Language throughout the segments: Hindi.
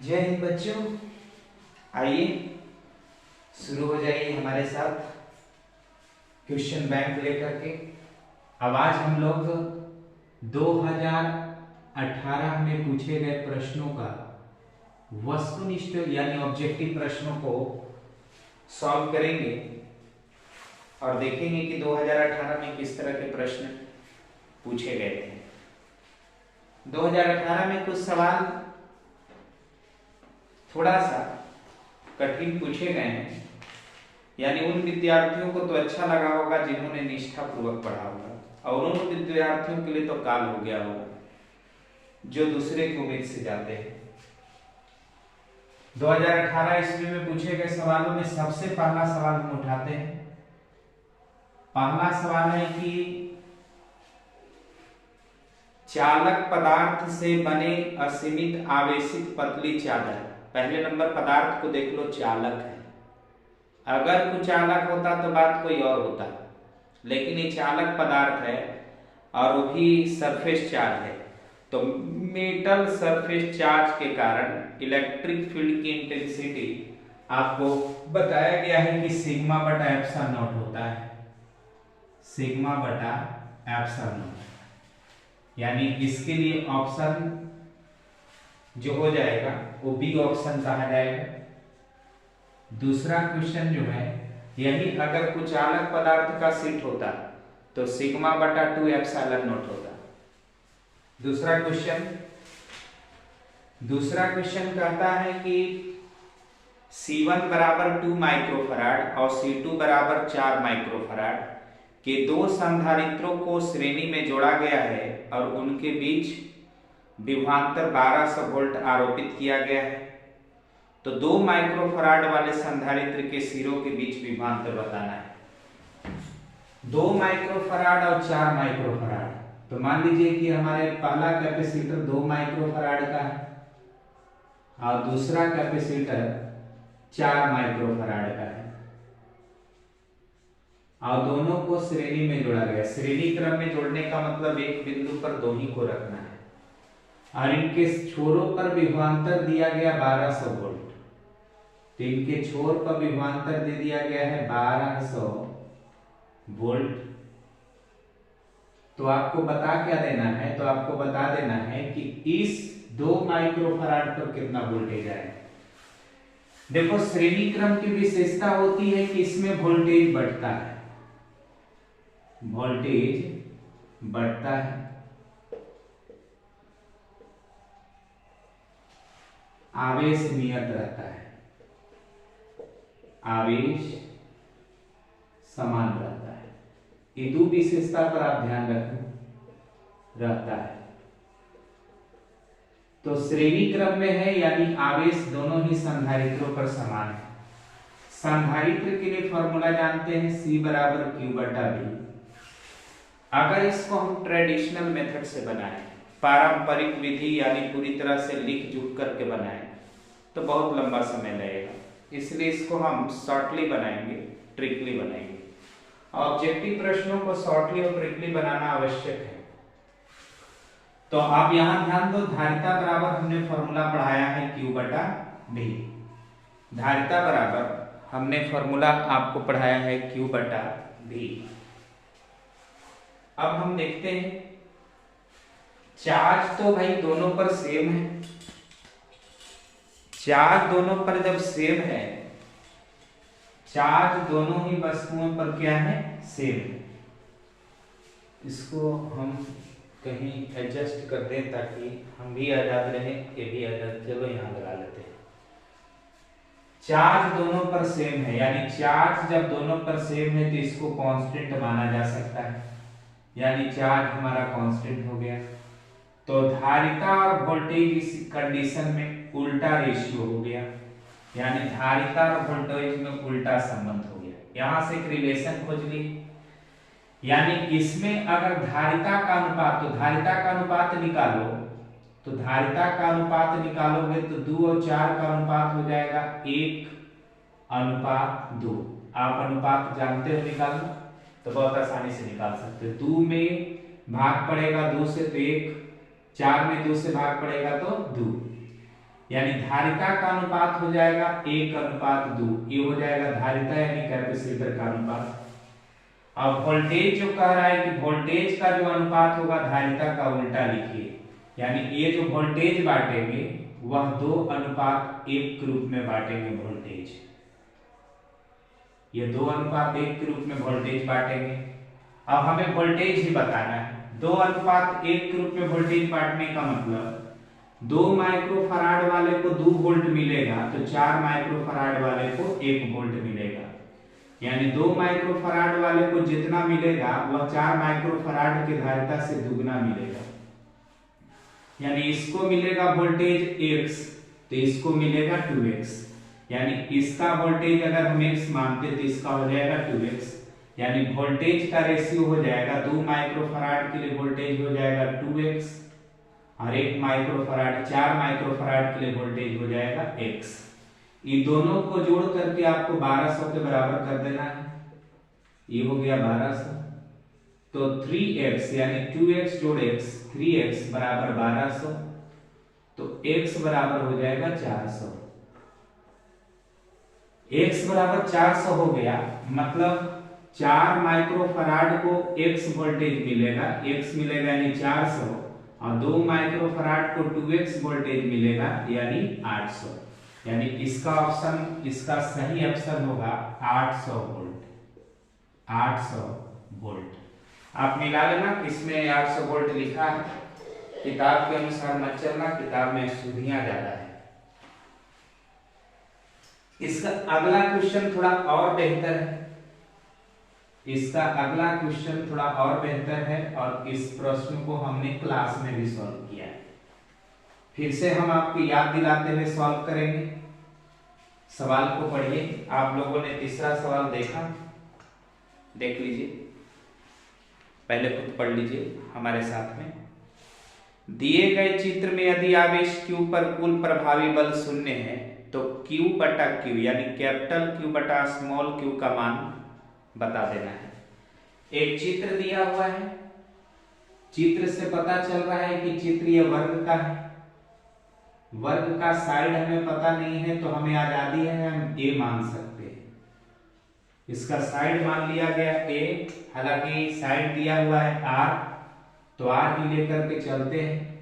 जय हिंद बच्चों, आइए शुरू हो जाइए हमारे साथ क्वेश्चन बैंक लेकर के। अब आज हम लोग 2018 में पूछे गए प्रश्नों का वस्तुनिष्ठ यानी ऑब्जेक्टिव प्रश्नों को सॉल्व करेंगे और देखेंगे कि 2018 में किस तरह के प्रश्न पूछे गए थे। 2018 में कुछ सवाल थोड़ा सा कठिन पूछे गए हैं, यानी उन विद्यार्थियों को तो अच्छा लगा होगा जिन्होंने निष्ठापूर्वक पढ़ा होगा, और उन विद्यार्थियों के लिए तो काल हो गया होगा जो दूसरे की उम्मीद से जाते हैं। 2018 ईस्वी में पूछे गए सवालों में सबसे पहला सवाल हम उठाते हैं। पहला सवाल है कि चालक पदार्थ से बने असीमित आवेशित पतली चादर। पहले नंबर पदार्थ को देख लो, चालक है। अगर कुचालक होता तो बात कोई और होता, लेकिन ये चालक पदार्थ है और वो भी सरफेस चार्ज है। तो मेटल सरफेस चार्ज के कारण इलेक्ट्रिक फील्ड की इंटेंसिटी आपको बताया गया है कि सिग्मा बटा एप्सिलॉन नॉट होता है। सिग्मा बटा एप्सिलॉन नॉट, यानी इसके लिए ऑप्शन जो हो जाएगा वो बी ऑप्शन कहा जाएगा। दूसरा क्वेश्चन जो है, यही अगर कुचालक पदार्थ का सीट होता तो सिग्मा बटा 2 एप्सिलॉन नॉट होता। दूसरा क्वेश्चन कहता है कि C1 बराबर 2 माइक्रोफराड और C2 बराबर 4 माइक्रोफराड के दो संधारित्रों को श्रेणी में जोड़ा गया है और उनके बीच विभवांतर 1200 वोल्ट आरोपित किया गया है। तो 2 माइक्रोफराड वाले संधारित्र के सिरों के बीच विभवांतर बताना है। 2 माइक्रोफराड और 4 माइक्रोफराड। तो मान लीजिए कि हमारे पहला कैपेसिटर 2 माइक्रोफराड का है और दूसरा कैपेसिटर 4 माइक्रोफराड का है और दोनों को श्रेणी में जोड़ा गया। श्रेणी क्रम में जोड़ने का मतलब एक बिंदु पर दो ही को रखना है और इनके छोरों पर विभवांतर दिया गया 1200 वोल्ट। तो इनके छोर पर विभवांतर दे दिया गया है 1200 वोल्ट। तो आपको बता क्या देना है, तो आपको बता देना है कि इस 2 माइक्रोफराड पर कितना वोल्टेज आएगा। देखो, श्रेणी क्रम की विशेषता होती है कि इसमें वोल्टेज बढ़ता है, वोल्टेज बढ़ता है, आवेश नियत रहता है, आवेश समान रहता है। ये दो विशेषता पर आप ध्यान रखें, रहता है। तो श्रेणी क्रम में है यानी आवेश दोनों ही संधारित्रों पर समान है। संधारित्र के लिए फॉर्मूला जानते हैं, C बराबर Q बटा V। अगर इसको हम ट्रेडिशनल मेथड से बनाएं, पारंपरिक विधि यानी पूरी तरह से लिख जुट करके बनाएं, तो बहुत लंबा समय लगेगा। इसलिए इसको हम शॉर्टली बनाएंगे, ट्रिकली बनाएंगे। ऑब्जेक्टिव प्रश्नों को शॉर्टली और ट्रिकली बनाना आवश्यक है। तो आप यहां ध्यान दो, धारिता बराबर हमने फॉर्मूला पढ़ाया है Q बटा V। धारिता बराबर हमने फॉर्मूला आपको पढ़ाया है Q बटा V। अब हम देखते हैं, चार्ज तो भाई दोनों पर सेम है। चार्ज दोनों पर जब सेम है, चार्ज दोनों ही वस्तुओं पर क्या है, सेम है। इसको हम कहीं एडजस्ट कर दें ताकि हम भी आजाद रहें, ये भी आजाद। चलो यहां लगा लेते हैं। चार्ज दोनों पर सेम है, यानी चार्ज जब दोनों पर सेम है तो इसको कांस्टेंट माना जा सकता है, यानी चार्ज हमारा कांस्टेंट हो गया। तो धारिता और वोल्टेज इस कंडीशन में उल्टा रेशियो हो गया, यानी धारिता और वोल्टेज में उल्टा संबंध हो गया। यहां से एक रिलेशन खोज ली, यानी इसमें अगर धारिता का अनुपात, तो धारिता का अनुपात निकालो, तो धारिता का अनुपात निकालोगे तो 2 और 4 का अनुपात हो जाएगा 1:2। आप अनुपात जानते हो निकालना, तो बहुत आसानी से निकाल सकते हो। 2 में भाग पड़ेगा 2 से तो 1, 4 में 2 से भाग पड़ेगा तो 2। यानी धारिता का अनुपात हो जाएगा 1:2। ये हो जाएगा धारिता यानी कैपेसिटर का अनुपात। अब वोल्टेज जो कह रहा है कि वोल्टेज का जो अनुपात होगा धारिता का उल्टा लिखिए, यानी ये जो वोल्टेज बांटेंगे वह 2:1 के रूप में बांटेंगे वोल्टेज। ये 2:1 के रूप में वोल्टेज बांटेंगे। अब हमें वोल्टेज ही बताना है। 2:1 के रूप में वोल्टेज बांटने का मतलब 2 माइक्रोफराड वाले को 2 वोल्ट मिलेगा तो 4 माइक्रोफराड वाले को 1 वोल्ट मिलेगा। यानी 2 माइक्रोफराड वाले को जितना मिलेगा वह 4 माइक्रोफराड की धारिता से दुगना मिलेगा। यानी इसको मिलेगा वोल्टेज x तो इसको मिलेगा 2x। यानी इसका वोल्टेज अगर हम x मानते तो इसका हो जाएगा 2x। यानी वोल्टेज का रेशियो हो जाएगा 2 माइक्रोफराड के लिए वोल्टेज हो जाएगा 2x और 1 माइक्रोफराड 4 माइक्रोफराड के लिए वोल्टेज हो जाएगा x। ये दोनों को जोड़ करके आपको 1200 के बराबर कर देना है। ये हो गया 1200 तो 3x यानी 2x जोड़ x 3x बराबर 1200 तो x बराबर हो जाएगा 400। x बराबर 400 हो गया मतलब 4 माइक्रोफराड को x वोल्टेज मिलेगा, x मिलेगा यानी 400 और 2 माइक्रोफराड को 2x वोल्टेज मिलेगा यानी 800। यानी इसका ऑप्शन, इसका सही ऑप्शन होगा 800 वोल्ट। 800 वोल्ट आप मिला लेना, किसमें 800 वोल्ट लिखा है। किताब के अनुसार मत चलना, किताब में सुधियां ज्यादा है। इसका अगला क्वेश्चन थोड़ा और बेहतर है। इसका अगला क्वेश्चन थोड़ा और बेहतर है और इस प्रश्न को हमने क्लास में भी सॉल्व किया है। फिर से हम आपको याद दिलाते हुए सॉल्व करेंगे। सवाल को पढ़िए। आप लोगों ने तीसरा सवाल देखा, देख लीजिए, पहले खुद पढ़ लीजिए हमारे साथ में। दिए गए चित्र में यदि आवेश Q पर कुल प्रभावी बल 0 है तो Q/Q यानी कैपिटल Q बटा स्मॉल q का मान बता देना है। एक चित्र दिया हुआ है, चित्र से पता चल रहा है कि चित्र यह वर्ग का है। वर्ग का साइड हमें पता नहीं है तो हमें आजादी है, हम a मान सकते हैं। इसका साइड मान लिया गया a, हालांकि साइड दिया हुआ है r तो r ही लेकर के चलते हैं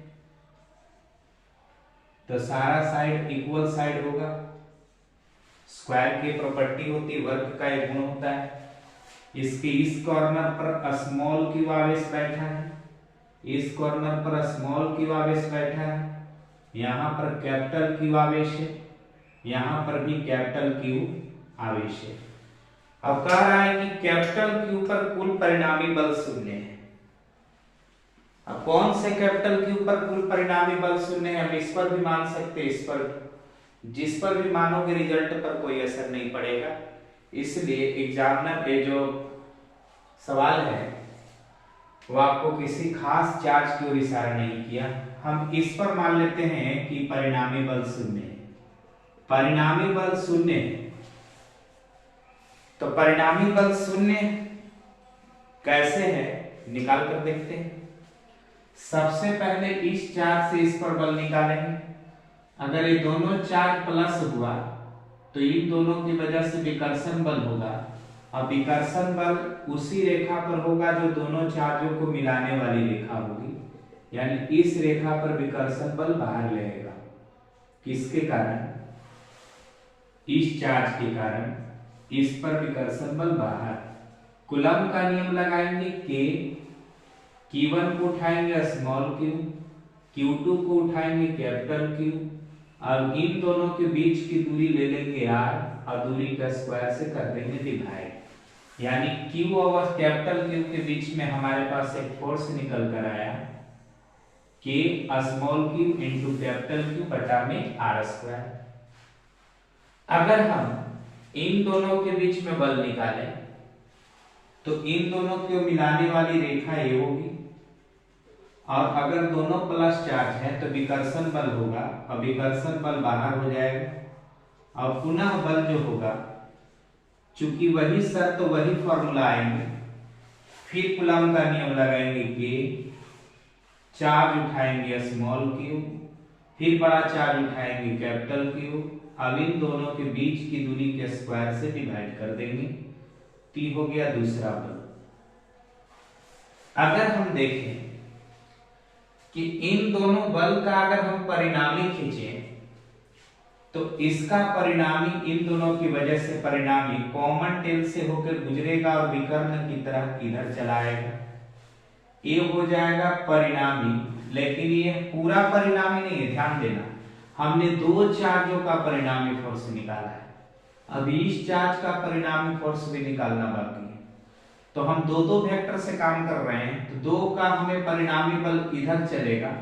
तो सारा साइड इक्वल साइड होगा। स्क्वायर की प्रॉपर्टी होती, वर्ग का एक गुण होता है। इसके इस कॉर्नर पर स्मॉल q आवेश बैठा है, इस कॉर्नर पर स्मॉल q आवेश बैठा है, यहाँ पर कैपिटल Q आवेश है, यहाँ पर भी कैपिटल Q आवेश है। अब कह रहा है कि कैपिटल Q पर कुल परिणामी बल 0 है। अब कौन से कैपिटल Q पर कुल परिणामी बल 0 है, हम इस पर भी मान सकते हैं, इस पर, जिस पर भी मानोगे रिजल्ट पर कोई असर नहीं पड़ेगा। इसलिए एग्जामिनर ये जो सवाल है वो आपको किसी खास चार्ज की ओर इशारा नहीं किया। हम इस पर मान लेते हैं कि परिणामी बल 0 है। परिणामी बल 0 है तो परिणामी बल 0 कैसे है निकाल कर देखते हैं। सबसे पहले इस चार्ज से इस पर बल निकालेंगे। अगर ये दोनों चार्ज प्लस हुआ तो इन दोनों की वजह से विकर्षण बल होगा और विकर्षण बल उसी रेखा पर होगा जो दोनों चार्जों को मिलाने वाली रेखा होगी। यानी इस रेखा पर विकर्षण बल बाहर लगेगा। किसके कारण? इस चार्ज के कारण इस पर विकर्षण बल बाहर। कूलम्ब का नियम लगाएंगे Q1 को उठाएंगे स्मॉल q, Q2 को उठाएंगे कैपिटल Q और इन दोनों के बीच की दूरी ले लेंगे r और दूरी का स्क्वायर से कर देंगे डिवाइड। यानी Q और कैपिटल Q के बीच में हमारे पास एक फोर्स निकल कर आया K small q into capital Q बटा में r²। अगर हम इन दोनों के बीच में बल निकालें तो इन दोनों को मिलाने वाली रेखा ये होगी और अगर दोनों प्लस चार्ज है तो विकर्षण बल होगा और विकर्षण बल बाहर हो जाएगा और पुनः बल जो होगा, चूंकि वही शर्त तो वही फॉर्मूला आएंगे, फिर कूलम्ब का नियम लगाएंगे कि चार्ज उठाएंगे स्मॉल q फिर बड़ा चार्ज उठाएंगे कैपिटल क्यू, अब इन दोनों के बीच की दूरी के स्क्वायर से डिवाइड कर देंगे, टी हो गया दूसरा बल। अगर हम देखें कि इन दोनों बल का अगर हम परिणामी खींचें तो इसका परिणामी इन दोनों की वजह से परिणामी कॉमन टेल से होकर गुजरेगा और विकर्ण की तरह इधर चला आएगा, ये हो जाएगा परिणामी। लेकिन ये पूरा परिणामी नहीं है, ध्यान देना, हमने दो चार्जों का परिणामी फोर्स निकाला है, अब इस चार्ज का परिणामी फोर्स भी निकालना बाकी है। तो हम दो दो वेक्टर से काम कर रहे हैं, तो दो का हमें परिणामी बल इधर चलेगा,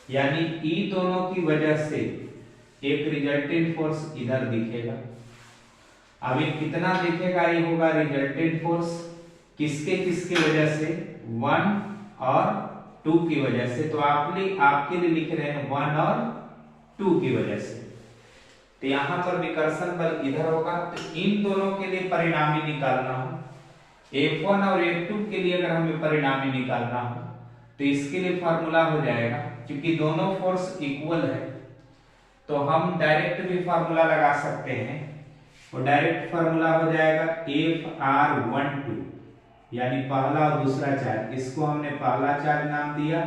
यानी ई दोनों की वजह से एक रिजल्टेंट फोर्स इधर दिखेगा। अब ये कितना दिखेगा, ये होगा रिजल्टेंट फोर्स किसके किसके वजह से, 1 और 2 की वजह से। तो आपके लिए लिख रहे हैं 1 और 2 की वजह से। तो यहां पर विकर्षण बल इधर होगा, तो इन दोनों के लिए परिणामी निकालना हो, F1 और F2 के लिए अगर हमें परिणामी निकालना हो तो इसके लिए फार्मूला हो जाएगा, क्योंकि दोनों फोर्स इक्वल है तो हम डायरेक्ट भी फार्मूला लगा सकते हैं। और डायरेक्ट फार्मूला हो जाएगा FR12, यानी पहला और दूसरा चार्ज, इसको हमने पहला चार्ज नाम दिया,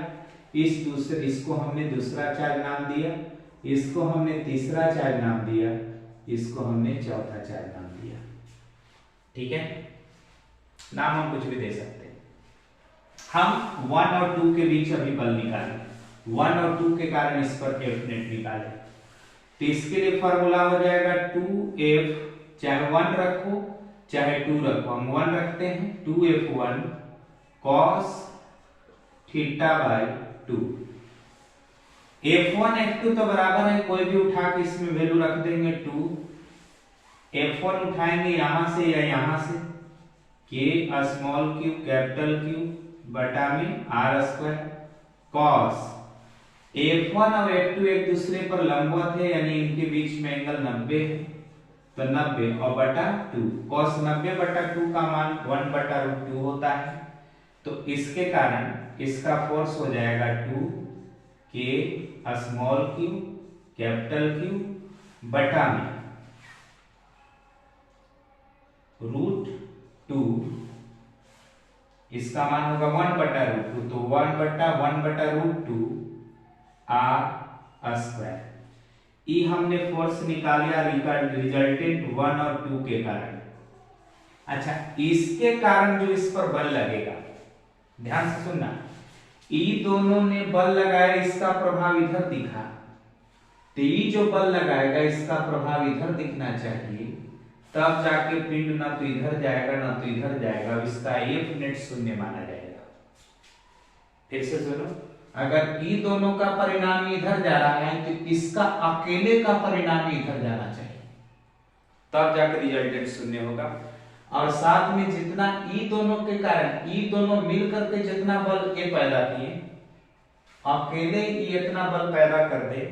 इसको हमने दूसरा चार्ज नाम दिया, इसको हमने तीसरा चार्ज नाम दिया, इसको हमने चौथा चार्ज नाम दिया। ठीक है, नाम हम कुछ भी दे सकते हैं। हम 1 और 2 के बीच अभी बल निकालें, 1 और 2 के कारण इस पर F नेट निकालें, तो इसके लिए फॉर्मूला हो जाएगा 2F, चाहे 1 रखो चाहे 2 रखो, हम 1 रखते हैं, 2F1 cos theta by 2। F1 F2 तो बराबर है, कोई भी उठा के इसमें वैल्यू रख देंगे 2, F1 उठाएंगे यहां से या यहां से, के स्मॉल क्यू कैपिटल क्यू बटा में आर स्क्वायर, cos F1 और F2 एक दूसरे पर लंबवत है, यानी इनके बीच में एंगल 90 है, तो 90 और बटा 2, cos 90 बटा 2 का मान 1 बटा √2 होता है। तो इसके कारण इसका फोर्स हो जाएगा 2 के स्मॉल क्यू कैपिटल क्यू बटा में √2, इसका मान होगा 1 बटा √2, तो 1 बटा √2 आर स्क्वायर। ई हमने फोर्स निकाला रिजल्टेंट 1 और 2 के कारण। अच्छा, इसके कारण जो इस पर बल लगेगा, ध्यान से सुनना, ई दोनों ने बल लगाया, इसका प्रभाव इधर दिखा, तो ई जो बल लगाएगा इसका प्रभाव इधर दिखना चाहिए, तब जाके पिंड ना तो इधर जाएगा ना तो इधर जाएगा, इसका F नेट शून्य माना जाएगा। फिर से सुनो, अगर ई दोनों का परिणामी इधर जा रहा है तो इसका अकेले का परिणामी इधर जाना चाहिए, तब जाकर रिजल्टेंट शून्य होगा। और साथ में जितना ई दोनों के कारण, ई दोनों मिलकर के जितना बल ये पैदा किए, अकेले ई इतना बल पैदा कर दे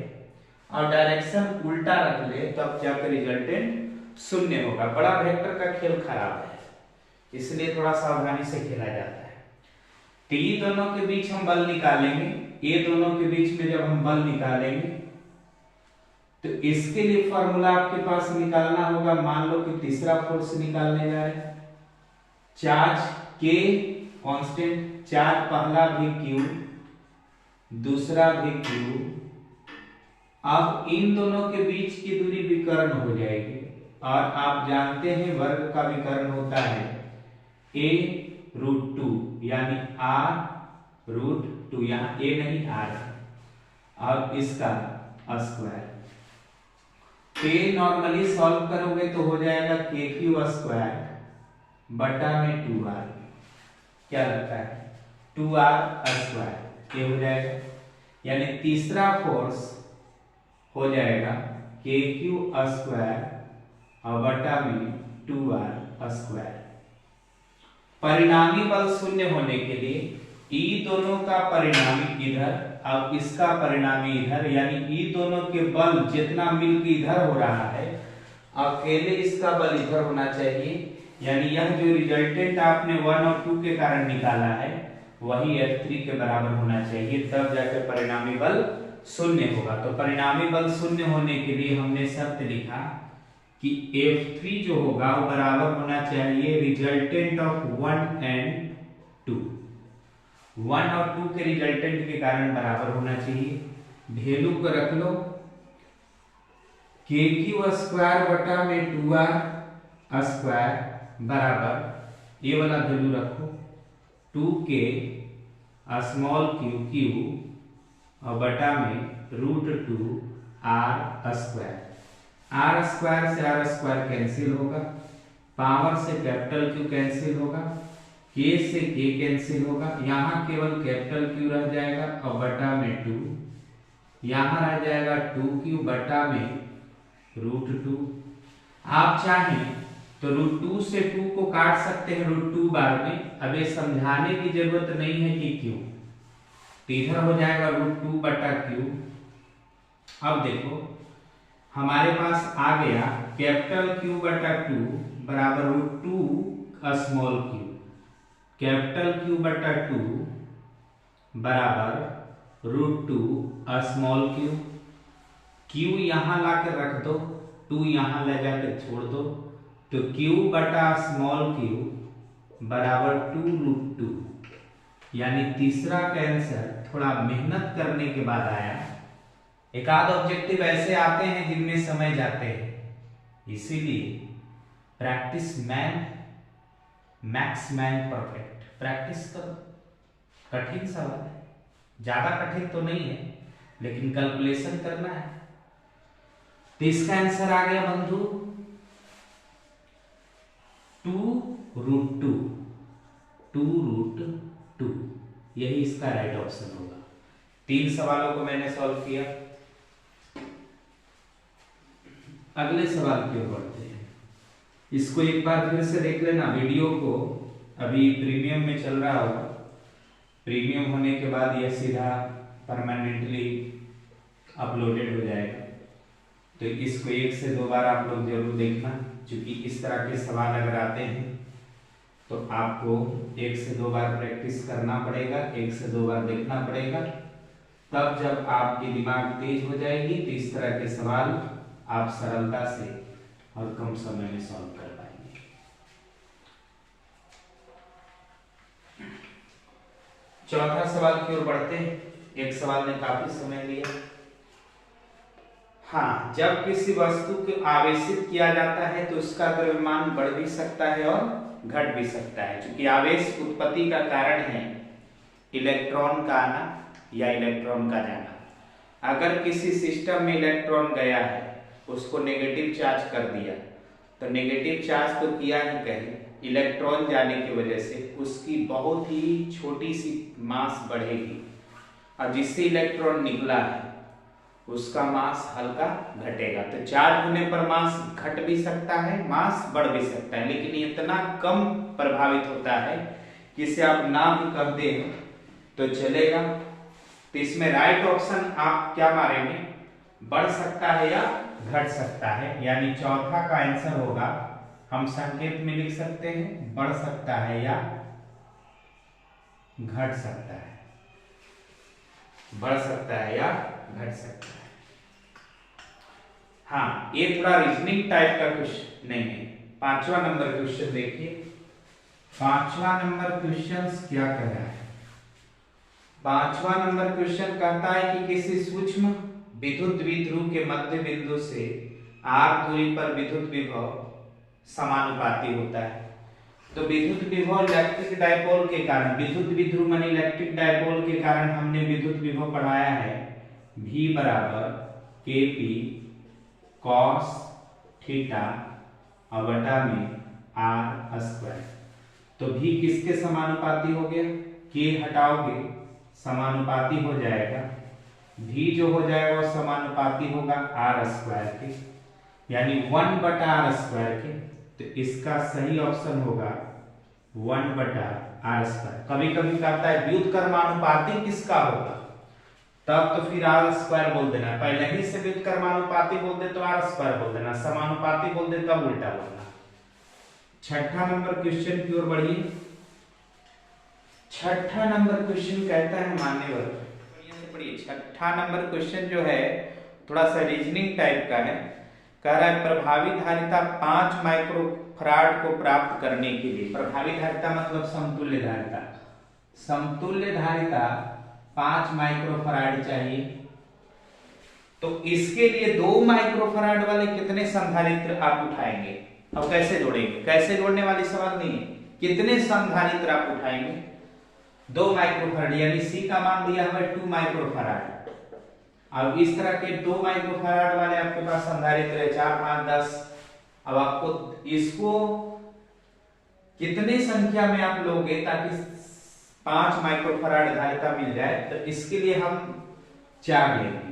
और डायरेक्शन उल्टा रख ले, तब जाकर रिजल्टेंट शून्य होगा। बड़ा वेक्टर का खेल खराब है, इसलिए थोड़ा सावधानी से खेला जाता है। तो ये दोनों के बीच हम बल निकालेंगे, ये दोनों के बीच में जब हम बल निकालेंगे तो इसके लिए फॉर्मूला आपके पास निकालना होगा। मान लो कि तीसरा फोर्स निकालने जा रहे हैं, चार्ज के कांस्टेंट, चार्ज पहला भी क्यू दूसरा भी क्यू, अब इन दोनों के बीच की दूरी विकर्ण हो जाएगी, और आप जानते हैं वर्ग का विकर्ण होता है a√2, यानी r√2, यहाँ a नहीं r, अब इसका स्क्वायर। के नॉर्मली सॉल्व करोगे तो हो जाएगा KQ स्क्वायर बटा में 2r, क्या लगता है 2r स्क्वायर, ये हो जाएगा, यानी तीसरा फोर्स हो जाएगा KQ स्क्वायर और बटा में 2r स्क्वायर। परिणामी बल शून्य होने के लिए ई दोनों का परिणामी इधर, अब इसका परिणामी इधर, यानी ई दोनों के बल जितना मिलकर इधर हो रहा है, अकेले इसका बल इधर होना चाहिए, यानी यह जो रिजल्टेंट आपने 1 और 2 के कारण निकाला है वही F3 के बराबर होना चाहिए, तब जाकर परिणामी बल शून्य होगा। तो परिणामी बल शून्य होने के लिए हमने शर्त लिखा कि F3 जो होगा वो बराबर होना चाहिए रिजल्टेंट ऑफ 1 एंड 2। 1 और 2 के रिजल्टेंट के कारण बराबर होना चाहिए। वैल्यू को रख लो, KQ स्क्वायर बटा में 2R स्क्वायर बराबर ये वाला वैल्यू रखो 2K स्मॉल क्यू और बटा में √2R स्क्वायर। R स्क्वायर से R स्क्वायर कैंसिल होगा, पावर से कैपिटल Q कैंसिल होगा, K से K कैंसिल होगा, यहाँ केवल कैपिटल Q रह जाएगा और बटा में 2, यहाँ रह जाएगा 2Q बटा में √2। आप चाहें तो √2 से 2 को काट सकते हैं √2 बार में। अब ये समझाने की जरूरत नहीं है कि क्यों, तो इधर हो जाएगा √2 बटा Q। अब देखो हमारे पास आ गया कैपिटल Q बटा 2 बराबर √2 स्मॉल q, कैपिटल Q बटा 2 बराबर √2 स्मॉल q। Q यहाँ लाकर रख दो, 2 यहाँ ले जाकर छोड़ दो, तो Q बटा स्मॉल q बराबर 2√2। यानी तीसरा का आंसर थोड़ा मेहनत करने के बाद आया। एक आध ऑब्जेक्टिव ऐसे आते हैं जिनमें समय जाते हैं, इसीलिए practice man max man perfect. Practice करो। कठिन सवाल है, ज्यादा कठिन तो नहीं है, लेकिन कैलकुलेशन करना है। तो इसका आंसर आ गया बंधु 2√2। 2√2 यही इसका राइट ऑप्शन होगा। 3 सवालों को मैंने सॉल्व किया। अगले सवाल की ओर बढ़ते हैं। इसको एक बार फिर से देख लेना, वीडियो को अभी प्रीमियम में चल रहा होगा। प्रीमियम होने के बाद यह सीधा परमानेंटली अपलोडेड हो जाएगा, तो इसको 1 से 2 बार आप लोग जरूर देखना, क्योंकि इस तरह के सवाल अगर आते हैं तो आपको 1 से 2 बार प्रैक्टिस करना पड़ेगा, 1 से 2 बार देखना पड़ेगा। तब जब आपकी दिमाग तेज हो जाएगी तो इस तरह के सवाल आप सरलता से और कम समय में सॉल्व कर पाएंगे। चौथा सवाल की ओर बढ़ते हैं। एक सवाल ने काफी समय लिया। हाँ, जब किसी वस्तु को आवेशित किया जाता है तो उसका द्रव्यमान बढ़ भी सकता है और घट भी सकता है, क्योंकि आवेश उत्पत्ति का कारण है इलेक्ट्रॉन का आना या इलेक्ट्रॉन का जाना। अगर किसी सिस्टम में इलेक्ट्रॉन गया है, उसको नेगेटिव चार्ज कर दिया, तो नेगेटिव चार्ज तो किया ही कहीं, इलेक्ट्रॉन जाने की वजह से उसकी बहुत ही छोटी सी मास बढ़ेगी, और जिससे इलेक्ट्रॉन निकला है उसका मास हल्का घटेगा। तो चार्ज होने पर मास घट भी सकता है, मास बढ़ भी सकता है, लेकिन ये इतना कम प्रभावित होता है कि इसे आप ना भी कर दें तो चलेगा। तो इसमें राइट ऑप्शन आप क्या मारेंगे, बढ़ सकता है या घट सकता है। यानी चौथा का आंसर होगा, हम संकेत में लिख सकते हैं बढ़ सकता है या घट सकता है, बढ़ सकता है या घट सकता है। हाँ, ये थोड़ा रीजनिंग टाइप का क्वेश्चन नहीं है। 5वां नंबर क्वेश्चन देखिए। 5वां नंबर क्वेश्चन क्या कह रहा है? 5वां नंबर क्वेश्चन कहता है कि किसी सूक्ष्म विद्युत द्विध्रुव के मध्य बिंदु से r दूरी पर विद्युत विभव समानुपाती होता है। तो विद्युत विभव इलेक्ट्रिक डायपोल के कारण, विद्युत द्विध्रुव माने इलेक्ट्रिक डायपोल के कारण हमने विद्युत विभव पढ़ाया है V बराबर KP cos थीटा और बटा में r स्क्वायर। तो V किसके समानुपाती हो गया? K हटाओगे समानुपाती हो जाएगा, V जो हो जाएगा वो समानुपाती होगा r स्क्वायर के, यानी 1 बटा r स्क्वायर के। तो इसका सही ऑप्शन होगा 1 बटा r स्क्वायर। कभी कभी कहता है व्युत्क्रमानुपाती किसका होगा, तब तो फिर r स्क्वायर बोल देना, पहले ही से व्युत्क्रमानुपाती बोल दे तो r स्क्वायर बोल देना, समानुपाती बोल दे तब उल्टा बोलना। 6ठा नंबर क्वेश्चन की ओर बढ़िए। 6ठा नंबर क्वेश्चन कहता है मान्यवर, छोड़िए, छठा नंबर क्वेश्चन जो है थोड़ा सा रीजनिंग टाइप का है। कह रहा है प्रभावी धारिता 5 माइक्रोफराड को प्राप्त करने के लिए, प्रभावी धारिता मतलब समतुल्य धारिता, समतुल्य धारिता 5 माइक्रोफराड चाहिए। तो इसके लिए 2 माइक्रोफराड वाले कितने संधारित्र आप उठाएंगे? अब कैसे जोड़ेंगे? कैसे जोड़ने वाली सवाल नहीं है, कितने संधारित्र आप उठाएंगे? 2 माइक्रोफराड यानी सी का मान दिया हमें 2 माइक्रोफराड। अब इस तरह के 2 माइक्रोफराड वाले आपके पास संधारित्र है 4, 5, 10। अब आपको इसको कितने संख्या में आप लोगे ताकि 5 माइक्रोफराड धारिता मिल जाए? तो इसके लिए हम 4 लेंगे।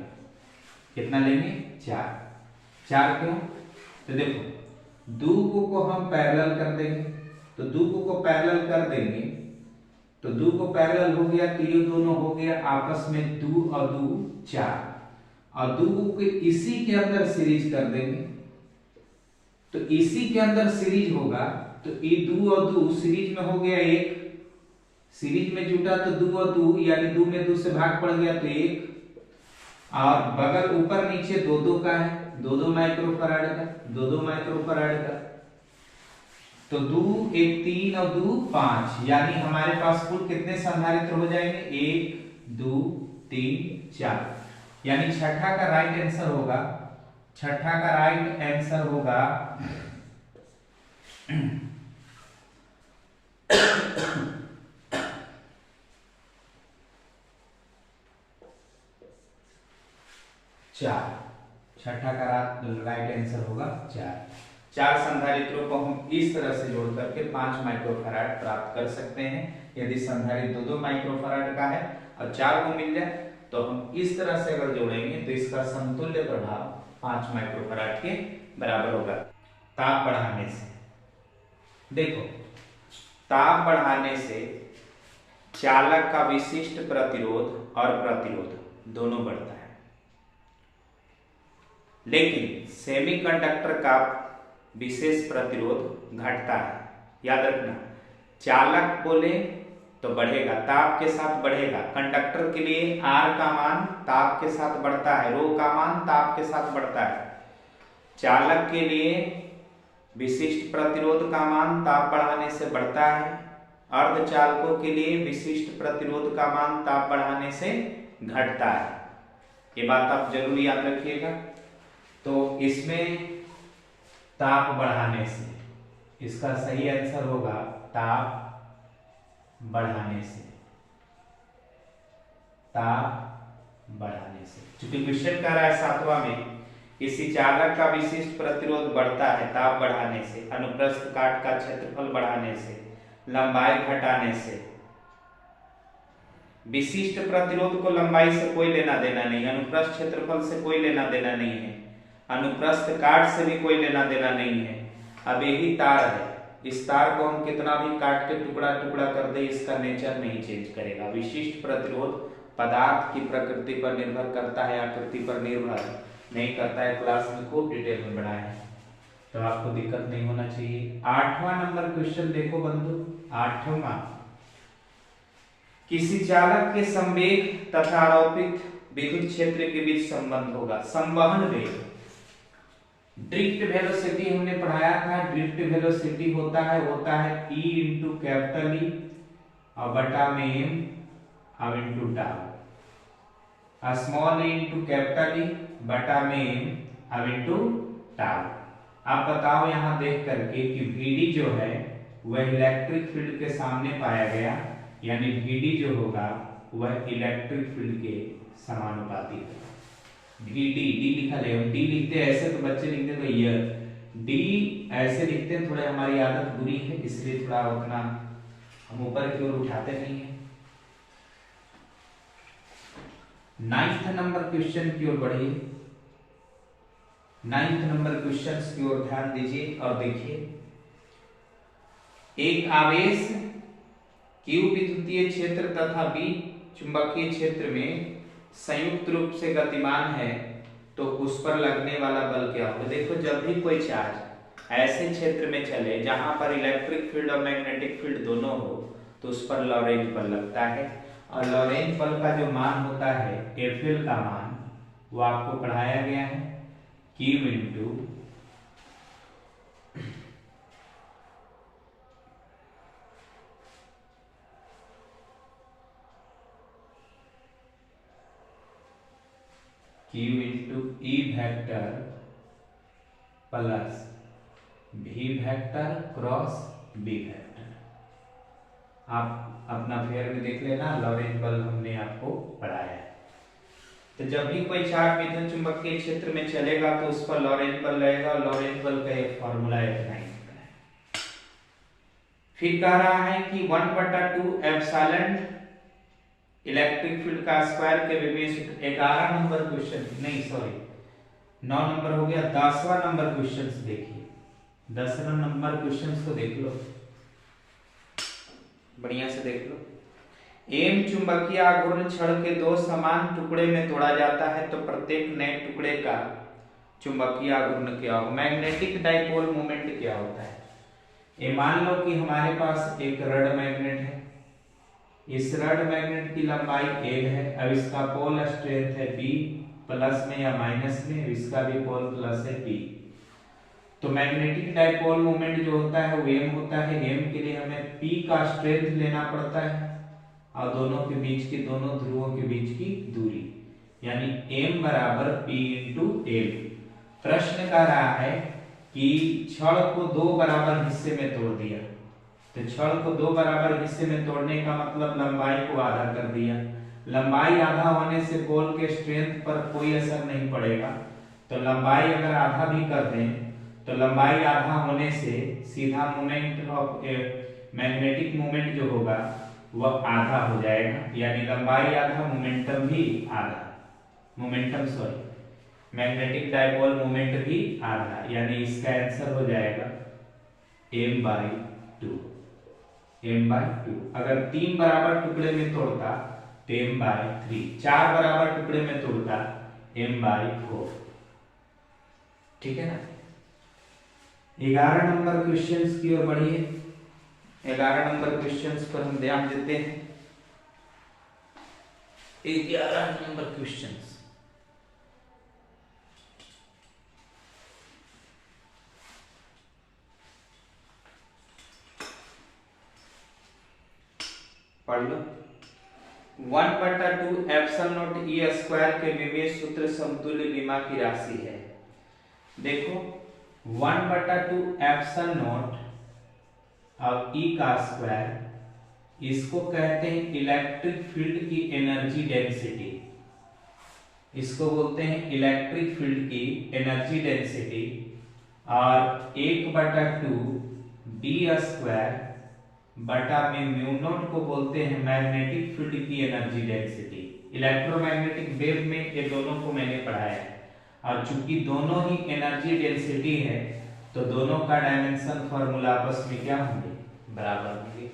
कितना लेंगे? 4। 4 क्यों? तो देखो 2 को हम पैरेलल कर देंगे, तो 2 को पैरेलल कर देंगे तो 2 को पैरेलल हो गया तो ये दोनों हो गया आपस में 2 और 2 4, और 2 को इसी के अंदर सीरीज कर देंगे तो इसी के अंदर सीरीज होगा तो ये 2 और 2 सीरीज में हो गया 1, सीरीज में जुटा तो 2 और 2 यानी 2 में 2 से भाग पड़ गया तो 1, और बगल ऊपर नीचे 2 का है, 2 माइक्रोफराड का, 2 माइक्रोफराड का, तो 2 1 3 और 2 5, यानी हमारे पास कुल कितने संधारित्र हो जाएंगे? 1 2 3 4, यानी छठा का राइट आंसर होगा, छठा का राइट आंसर होगा 4। छठा का राइट आंसर होगा 4। 4 संधारित्रों को हम इस तरह से जोड़ करके 5 माइक्रोफराड प्राप्त कर सकते हैं। यदि संधारित्र 2 माइक्रोफराड का है और 4 को मिल जाए तो हम इस तरह से अगर जोड़ेंगे तो इसका समतुल्य प्रभाव 5 माइक्रोफराड के बराबर होगा। ताप बढ़ाने से, देखो ताप बढ़ाने से चालक का विशिष्ट प्रतिरोध और प्रतिरोध दोनों बढ़ता है, लेकिन सेमीकंडक्टर का विशेष प्रतिरोध घटता है। याद रखना, चालक बोले तो बढ़ेगा, ताप के साथ बढ़ेगा। कंडक्टर के लिए R का मान ताप के साथ बढ़ता है, रो का मान ताप के साथ बढ़ता है। चालक के लिए विशिष्ट प्रतिरोध का मान ताप बढ़ाने से बढ़ता है, अर्धचालकों के लिए विशिष्ट प्रतिरोध का मान ताप बढ़ाने से घटता है। ये बात आप जरूर याद रखिएगा। तो इसमें ताप बढ़ाने से, इसका सही आंसर होगा ताप बढ़ाने से, ताप बढ़ाने से। चूंकि क्वेश्चन कह रहा है 7वां में, किसी चालक का विशिष्ट प्रतिरोध बढ़ता है ताप बढ़ाने से, अनुप्रस्थ काट का क्षेत्रफल बढ़ाने से, लंबाई घटाने से। विशिष्ट प्रतिरोध को लंबाई से कोई लेना देना नहीं, अनुप्रस्थ क्षेत्रफल से कोई लेना देना नहीं है, अनुप्रस्थ काट से भी कोई लेना देना नहीं है। अब यही तार है, इस तार को हम कितना भी काट के टुकड़ा टुकड़ा कर दे इसका नेचर नहीं चेंज करेगा। विशिष्ट प्रतिरोध पदार्थ की प्रकृति पर निर्भर करता है, आकृति पर निर्भर नहीं करता है। क्लास में खूब डिटेल में बढ़ाया है तो आपको दिक्कत नहीं होना चाहिए। 8वां नंबर क्वेश्चन देखो बंधु, 8वां, किसी चालक के संवेग तथा आरोपित विद्युत क्षेत्र के बीच संबंध होगा। संवहन वेग, ड्रिफ्ट वेलोसिटी हमने पढ़ाया था। ड्रिफ्ट वेलोसिटी होता है E इंटू कैपिटल E और बटा में M और into tau, small e into capital E बटा में M और इंटू टाउ। आप बताओ यहाँ देख करके कि Vd जो है वह इलेक्ट्रिक फील्ड के सामने पाया गया, यानी Vd जो होगा वह इलेक्ट्रिक फील्ड के समानुपाती है। Vd डी लिखा ले, हम डी लिखते हैं ऐसे तो बच्चे लिखते तो ईयर, डी ऐसे लिखते हैं, थोड़ा हमारी आदत बुरी है इसलिए थोड़ा उतना हम ऊपर की ओर उठाते नहीं है। 9th नंबर क्वेश्चन की ओर बढ़िए। 9th नंबर क्वेश्चन की ओर ध्यान दीजिए और देखिए, एक आवेश Q विद्युतीय क्षेत्र तथा B चुंबकीय क्षेत्र में संयुक्त रूप से गतिमान है तो उस पर लगने वाला बल क्या होगा। देखो जब भी कोई चार्ज ऐसे क्षेत्र में चले जहां पर इलेक्ट्रिक फील्ड और मैग्नेटिक फील्ड दोनों हो तो उस पर लॉरेंट बल लगता है। और लॉरेंट बल का जो मान होता है एफएल का मान वो आपको पढ़ाया गया है Q into E vector plus V vector cross B vector. आप अपना फेयर में देख लेना, लॉरेंट बल हमने आपको पढ़ाया है। तो जब भी कोई चार्ज विद्युत चुंबकीय क्षेत्र में चलेगा तो उस पर लॉरेंट बल रहेगा, और लॉरेंट बल का एक फॉर्मूला इतना ही होता है। फिर कह रहा है कि 1/2 एप्सिलॉन इलेक्ट्रिक फील्ड का स्क्वायर के विभेद सूत्र। 11 नंबर क्वेश्चन, नहीं सॉरी 9 नंबर हो गया, 10वां नंबर क्वेश्चन देखिए। 10वां नंबर क्वेश्चन को देख लो, बढ़िया से देख लो। एम चुंबकीय आघूर्ण छड़ के दो समान टुकड़े में तोड़ा जाता है तो प्रत्येक नए टुकड़े का चुंबकीय आघूर्ण क्या होगा? मैग्नेटिक डाइपोल मोमेंट क्या होता है? ये मान लो कि हमारे पास एक रड मैग्नेट है, इस रड मैग्नेट की लंबाई L है। अब इसका पोल स्ट्रेंथ है P, प्लस में या माइनस में, इसका भी पोल प्लस है P। तो मैग्नेटिक डाइपोल मोमेंट जो होता है वो m होता है। m के लिए हमें P का स्ट्रेंथ लेना पड़ता है और दोनों के बीच की, दोनों ध्रुवों के बीच की दूरी, यानी m बराबर P इंटू L। प्रश्न कह रहा है कि छड़ को दो बराबर हिस्से में तोड़ दिया, तो छड़ को दो बराबर हिस्से में तोड़ने का मतलब लंबाई को आधा कर दिया। लंबाई आधा होने से पोल के स्ट्रेंथ पर कोई असर नहीं पड़ेगा, तो लंबाई अगर आधा भी कर दें तो लंबाई आधा होने से सीधा मोमेंट ऑफ मैग्नेटिक मोमेंट जो होगा वह आधा हो जाएगा, यानी लंबाई आधा मोमेंटम भी आधा, momentum sorry magnetic dipole moment भी आधा, यानी इसका आंसर हो जाएगा m/2। m/2 अगर 3 बराबर टुकड़े में तोड़ता तो m/3, 4 बराबर टुकड़े में तोड़ता m/4। ठीक है ना। 11 नंबर क्वेश्चंस की ओर बढ़िए। 11 नंबर क्वेश्चंस पर हम ध्यान देते हैं। 11 नंबर क्वेश्चंस, पढ़ लो। 1/2 एप्सिलॉन नॉट E स्क्वायर के विभेद सूत्र समतुल्य विमा की राशि है। देखो 1/2 एप्सिलॉन नॉट और E का स्क्वायर, इसको कहते हैं इलेक्ट्रिक फील्ड की एनर्जी डेंसिटी, इसको बोलते हैं इलेक्ट्रिक फील्ड की एनर्जी डेंसिटी। और 1/2 B स्क्वायर बटा में म्यू नॉट को बोलते हैं मैग्नेटिक फील्ड की एनर्जी डेंसिटी। इलेक्ट्रोमैग्नेटिक वेव में ये दोनों को मैंने पढ़ाया है, और चूंकि दोनों ही एनर्जी डेंसिटी है तो दोनों का डायमेंशन फॉर्मूला आपस में क्या होंगे? बराबर होंगे।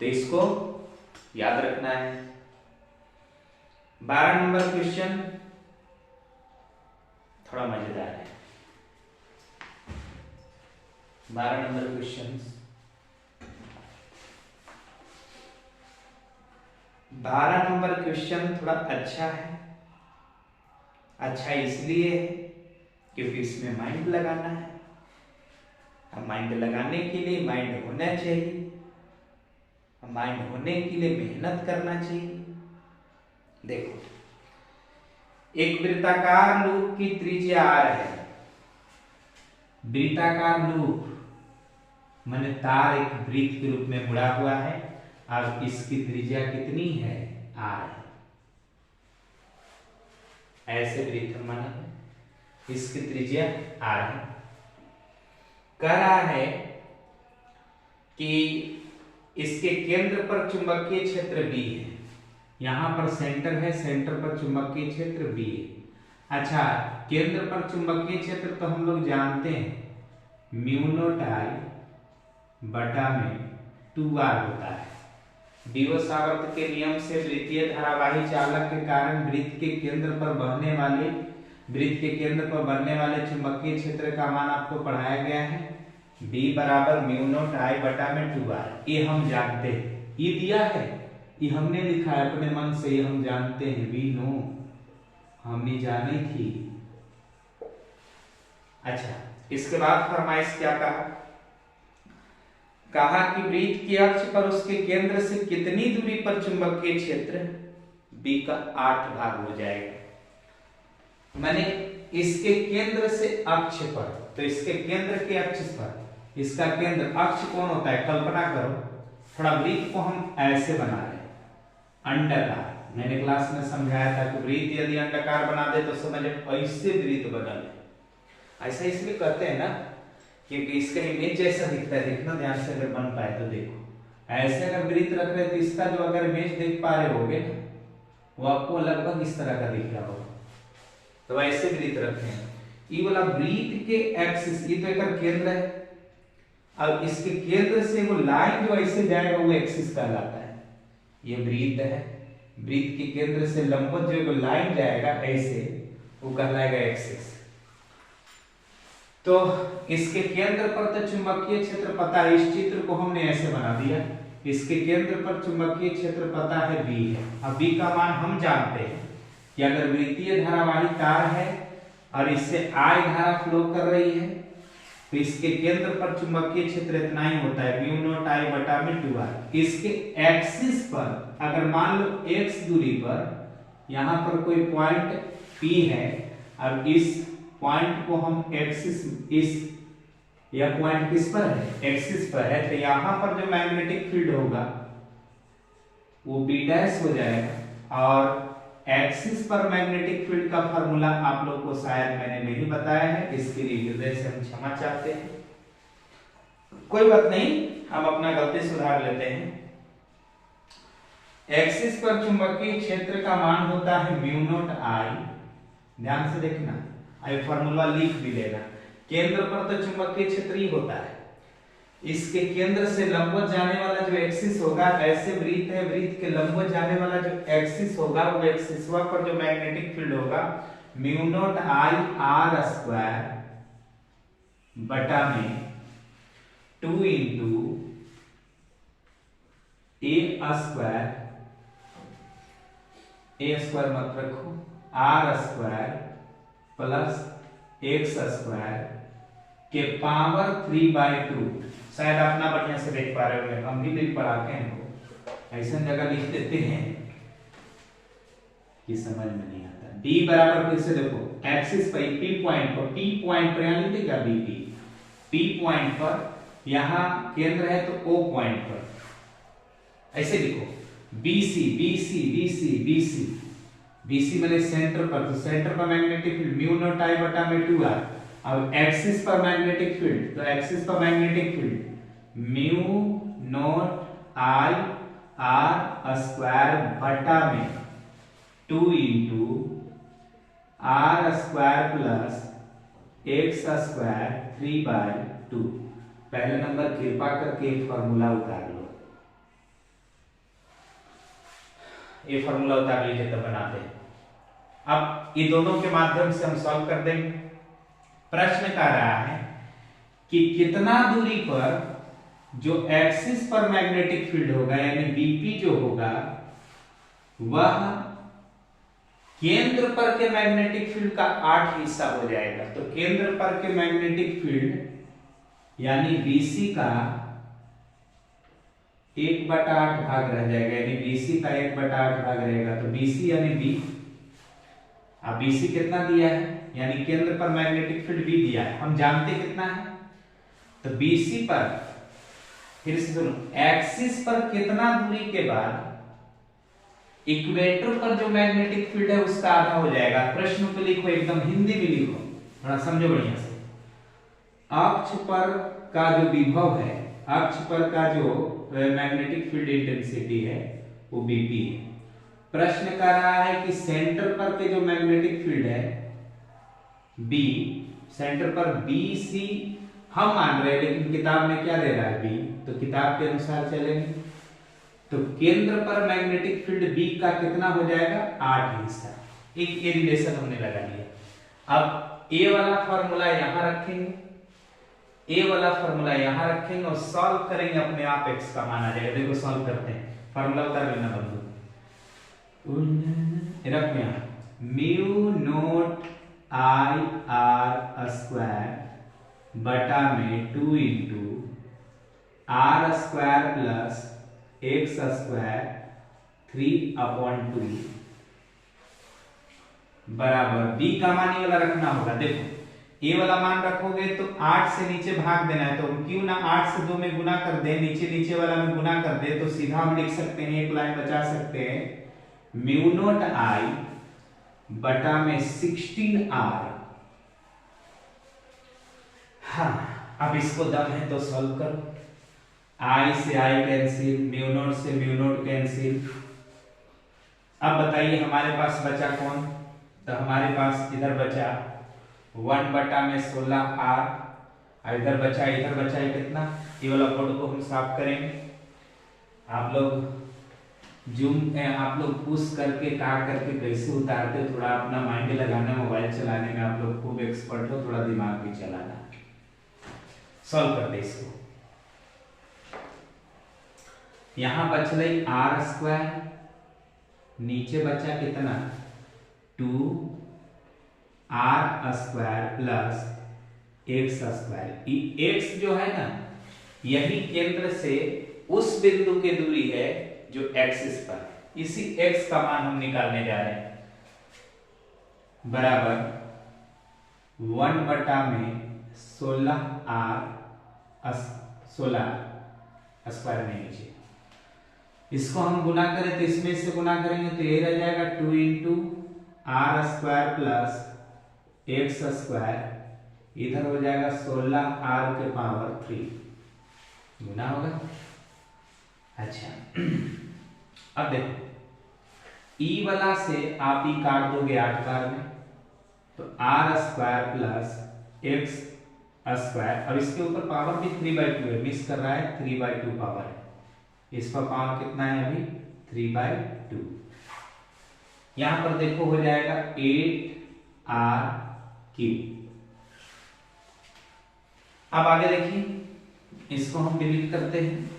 तो इसको याद रखना है। 12 नंबर क्वेश्चन थोड़ा मजेदार है। 12 नंबर क्वेश्चन, 12 नंबर क्वेश्चन थोड़ा अच्छा है। अच्छा इसलिए है क्योंकि इसमें माइंड लगाना है। अब माइंड लगाने के लिए माइंड होना चाहिए, माइंड होने के लिए मेहनत करना चाहिए। देखो, एक वृत्ताकार लूप की त्रिज्या r है। वृत्ताकार लूप माने तार एक वृत्त के रूप में मुड़ा हुआ है, और इसकी त्रिज्या कितनी है? r है। ऐसे वृत्त माना है, इसकी त्रिज्या r है। कह रहा है कि इसके केंद्र पर चुंबकीय क्षेत्र B है। यहां पर सेंटर है, सेंटर पर चुंबकीय क्षेत्र B है। अच्छा, केंद्र पर चुंबकीय क्षेत्र तो हम लोग जानते हैं म्यू नॉट I बटा में 2r होता है। डिवो-सावर्त के नियम से वृत्तीय धारावाही चालक के कारण वृत्त के केंद्र पर बनने वाले चुंबकीय क्षेत्र का मान आपको पढ़ाया गया है। B बराबर म्यू नॉट I बटा में 2r, ये हम जानते हैं। ये दिया है ये हमने लिखा है अपने मन से, ये हम जानते हैं, वी नो, हमने जानी थी। अच्छा, इसके बाद फरमाइश क्या कहा? कहा कि वृत्त के अक्ष पर उसके केंद्र से कितनी दूरी पर चुंबकीय क्षेत्र बी का 8 भाग हो जाएगा। मैंने इसके केंद्र से अक्ष पर, तो इसके केंद्र के अक्ष पर, इसका केंद्र अक्ष कौन होता है? कल्पना करो, थोड़ा वृत्त को हम ऐसे बना रहे हैं, अंडाकार। मैंने क्लास में समझाया था कि वृत्त यदि अंडाकार बना दे तो समझ ऐसे वृत्त बनल है। ऐसा इसलिए कहते हैं ना क्योंकि इसका इमेज जैसा दिखता है, देखना ध्यान से, अगर बन पाए तो देखो। ऐसे अगर वृत्त रख रहे तो इसका जो अगर इमेज देख पा रहे होगे ना, वो आपको लगभग इस तरह का दिख रहा होगा। तो ऐसे वृत्त रखे हैं, ये वाला वृत्त के एक्सिस, ये तो एक केंद्र है, अब इसके केंद्र से वो लाइन जो ऐसे जाएगा वो एक्सिस कहलाता है। ये वृत्त है, वृत्त के केंद्र से लंबवत जो लाइन जाएगा ऐसे, वो कहलाएगा एक्सिस। तो इसके केंद्र पर तो चुंबकीय क्षेत्र पता है, इस चित्र को हमने ऐसे बना दिया, इसके केंद्र पर चुंबकीय क्षेत्र पता है बी है। अब बी का मान हम जानते हैं कि अगर वृत्तीय धारावाही तार है और इससे I धारा फ्लो कर रही है तो इसके केंद्र पर चुंबकीय क्षेत्र इतना ही होता है, म्यू नॉट I बटा में 2R। इसके एक्सिस पर अगर मान लो x दूरी पर यहाँ पर कोई पॉइंट P है और इस पॉइंट को हम एक्सिस, इस यह पॉइंट किस पर है? एक्सिस पर है, तो यहां पर जो मैग्नेटिक फील्ड होगा वो B डैश हो जाएगा। और एक्सिस पर मैग्नेटिक फील्ड का फार्मूला आप लोग को शायद मैंने नहीं बताया है, इसके लिए हृदय से हम क्षमा चाहते हैं। कोई बात नहीं, हम अपना गलती सुधार लेते हैं। एक्सिस पर चुंबकीय क्षेत्र का मान होता है म्यू नॉट I, ध्यान से देखना, आई फार्मूला लिख भी लेना। केंद्र पर तो चुंबकीय क्षेत्र ही होता है, इसके केंद्र से लंबवत जाने वाला जो एक्सिस होगा, ऐसे वृत्त है, वृत्त के लंबवत जाने वाला जो एक्सिस होगा, वो एक्सिस पर जो मैग्नेटिक फील्ड होगा mu naught I R square बटा में 2 into A square, A square मत रखो, R square plus x square के पावर 3/2। शायद आप ना बढ़िया से देख पा रहे होंगे, हम भी लिख पढ़ाते हैं इनको, ऐसा जगह लिख देते हैं कि समझ में नहीं आता। d बराबर फिर से देखो, एक्सिस पर P पॉइंट पर, P पॉइंट पर यहाँ लिखेगा BP, P पॉइंट पर यहाँ केंद्र है तो O पॉइंट पर ऐसे लिखो, BC BC BC BC BC मैंने सेंटर पर, तो सेंटर पर magnetic field mu naught I बटा में 2R। अब एक्सिस पर मैग्नेटिक फील्ड, तो एक्सिस पर magnetic field mu naught I R square बटा में 2 into R square plus x square 3/2। पहले नंबर कृपा करके फॉर्मूला उतार लो, ये फॉर्मूला उतार लीजिए तो बनाते हैं। अब ये दोनों के माध्यम से हम सॉल्व कर देंगे। प्रश्न कह रहा है कि कितना दूरी पर जो एक्सिस पर मैग्नेटिक फील्ड होगा यानी BP जो होगा वह केंद्र पर के मैग्नेटिक फील्ड का 8 हिस्सा हो जाएगा। तो केंद्र पर के मैग्नेटिक फील्ड यानी BC का 1/8 भाग रह जाएगा, यानी BC का 1/8 भाग रहेगा। तो BC यानी B, अब BC कितना दिया है, यानी केंद्र पर मैग्नेटिक फील्ड B दिया है, हम जानते कितना है। तो BC पर, फिर से सुनो, एक्सिस पर कितना दूरी के बाद इक्वेटर पर जो मैग्नेटिक फील्ड है उसका आधा हो जाएगा। प्रश्न पे लिखो, एकदम हिंदी में लिखो, थोड़ा समझो बढ़िया से। अक्ष पर का जो विभव है, अक्ष पर का जो मैग्नेटिक फील्ड इंटेंसिटी है वो BP है। प्रश्न कर रहा है कि सेंटर पर के जो मैग्नेटिक फील्ड है B, सेंटर पर BC हम मान रहे हैं, लेकिन किताब में क्या दे रहा है B, तो किताब के अनुसार चलेंगे। तो केंद्र पर मैग्नेटिक फील्ड B का कितना हो जाएगा, 8 हिस्सा। एक ये रिलेशन हमने लगा लिया। अब A वाला फॉर्मूला यहां रखेंगे, A वाला फॉर्मूला यहां रखेंगे और सॉल्व करेंगे, अपने आप x का मान आ जाएगा। देखो सॉल्व करते हैं। फॉर्मूला उतार लेना बंधु, रख में mu naught I R square बटा में 2 into R square plus X square 3/2 बराबर बी का मान ये वाला रखना होगा। देखो ए वाला मान रखोगे तो 8 से नीचे भाग देना है, तो क्यों ना 8 से 2 में गुना कर दे, नीचे वाला में गुना कर दे, तो सीधा हम लिख सकते हैं, एक लाइन बचा सकते हैं, म्यू नोट आई बटा में 16r। हाँ, अब इसको दम है तो सॉल्व करो। आई से आई कैंसिल, म्यू नोट से म्यू नोट कैंसिल। अब बताइए हमारे पास बचा कौन, तो हमारे पास इधर बचा 1 बटा में 16r, इधर बचा है कितना, ये वाला फोटो को हम साफ करेंगे। आप लोग जूम आप लोग पुश करके कहा करके कैसे उतारते हो, थोड़ा अपना माइंड लगाना, मोबाइल चलाने में आप लोग खूब एक्सपर्ट हो, थोड़ा दिमाग भी चलाना। सॉल्व करते इसको। यहां बच रही आर स्क्वायर, नीचे बचा कितना 2 R square plus X square. X जो है ना, यही केंद्र से उस बिंदु की दूरी है जो एक्सिस पर, इसी एक्स का मान हम निकालने जा रहे हैं, बराबर 1 बटा में 16r 16 स्क्वायर में नीचे। इसको हम गुना करें तो इसमें से गुना करेंगे तो ये रह जाएगा 2 into R square plus X square, इधर हो जाएगा 16r के पावर 3 गुना होगा। अच्छा अब देखो ई वाला से आप ई काट दोगे 8 बार में, तो R square plus X square, अब इसके ऊपर पावर भी 3/2 है, मिस कर रहा है, 3/2 पावर है, इसका पावर कितना है अभी 3/2। यहां पर देखो हो जाएगा 8r3। अब आगे देखिए, इसको हम डिलीट करते हैं।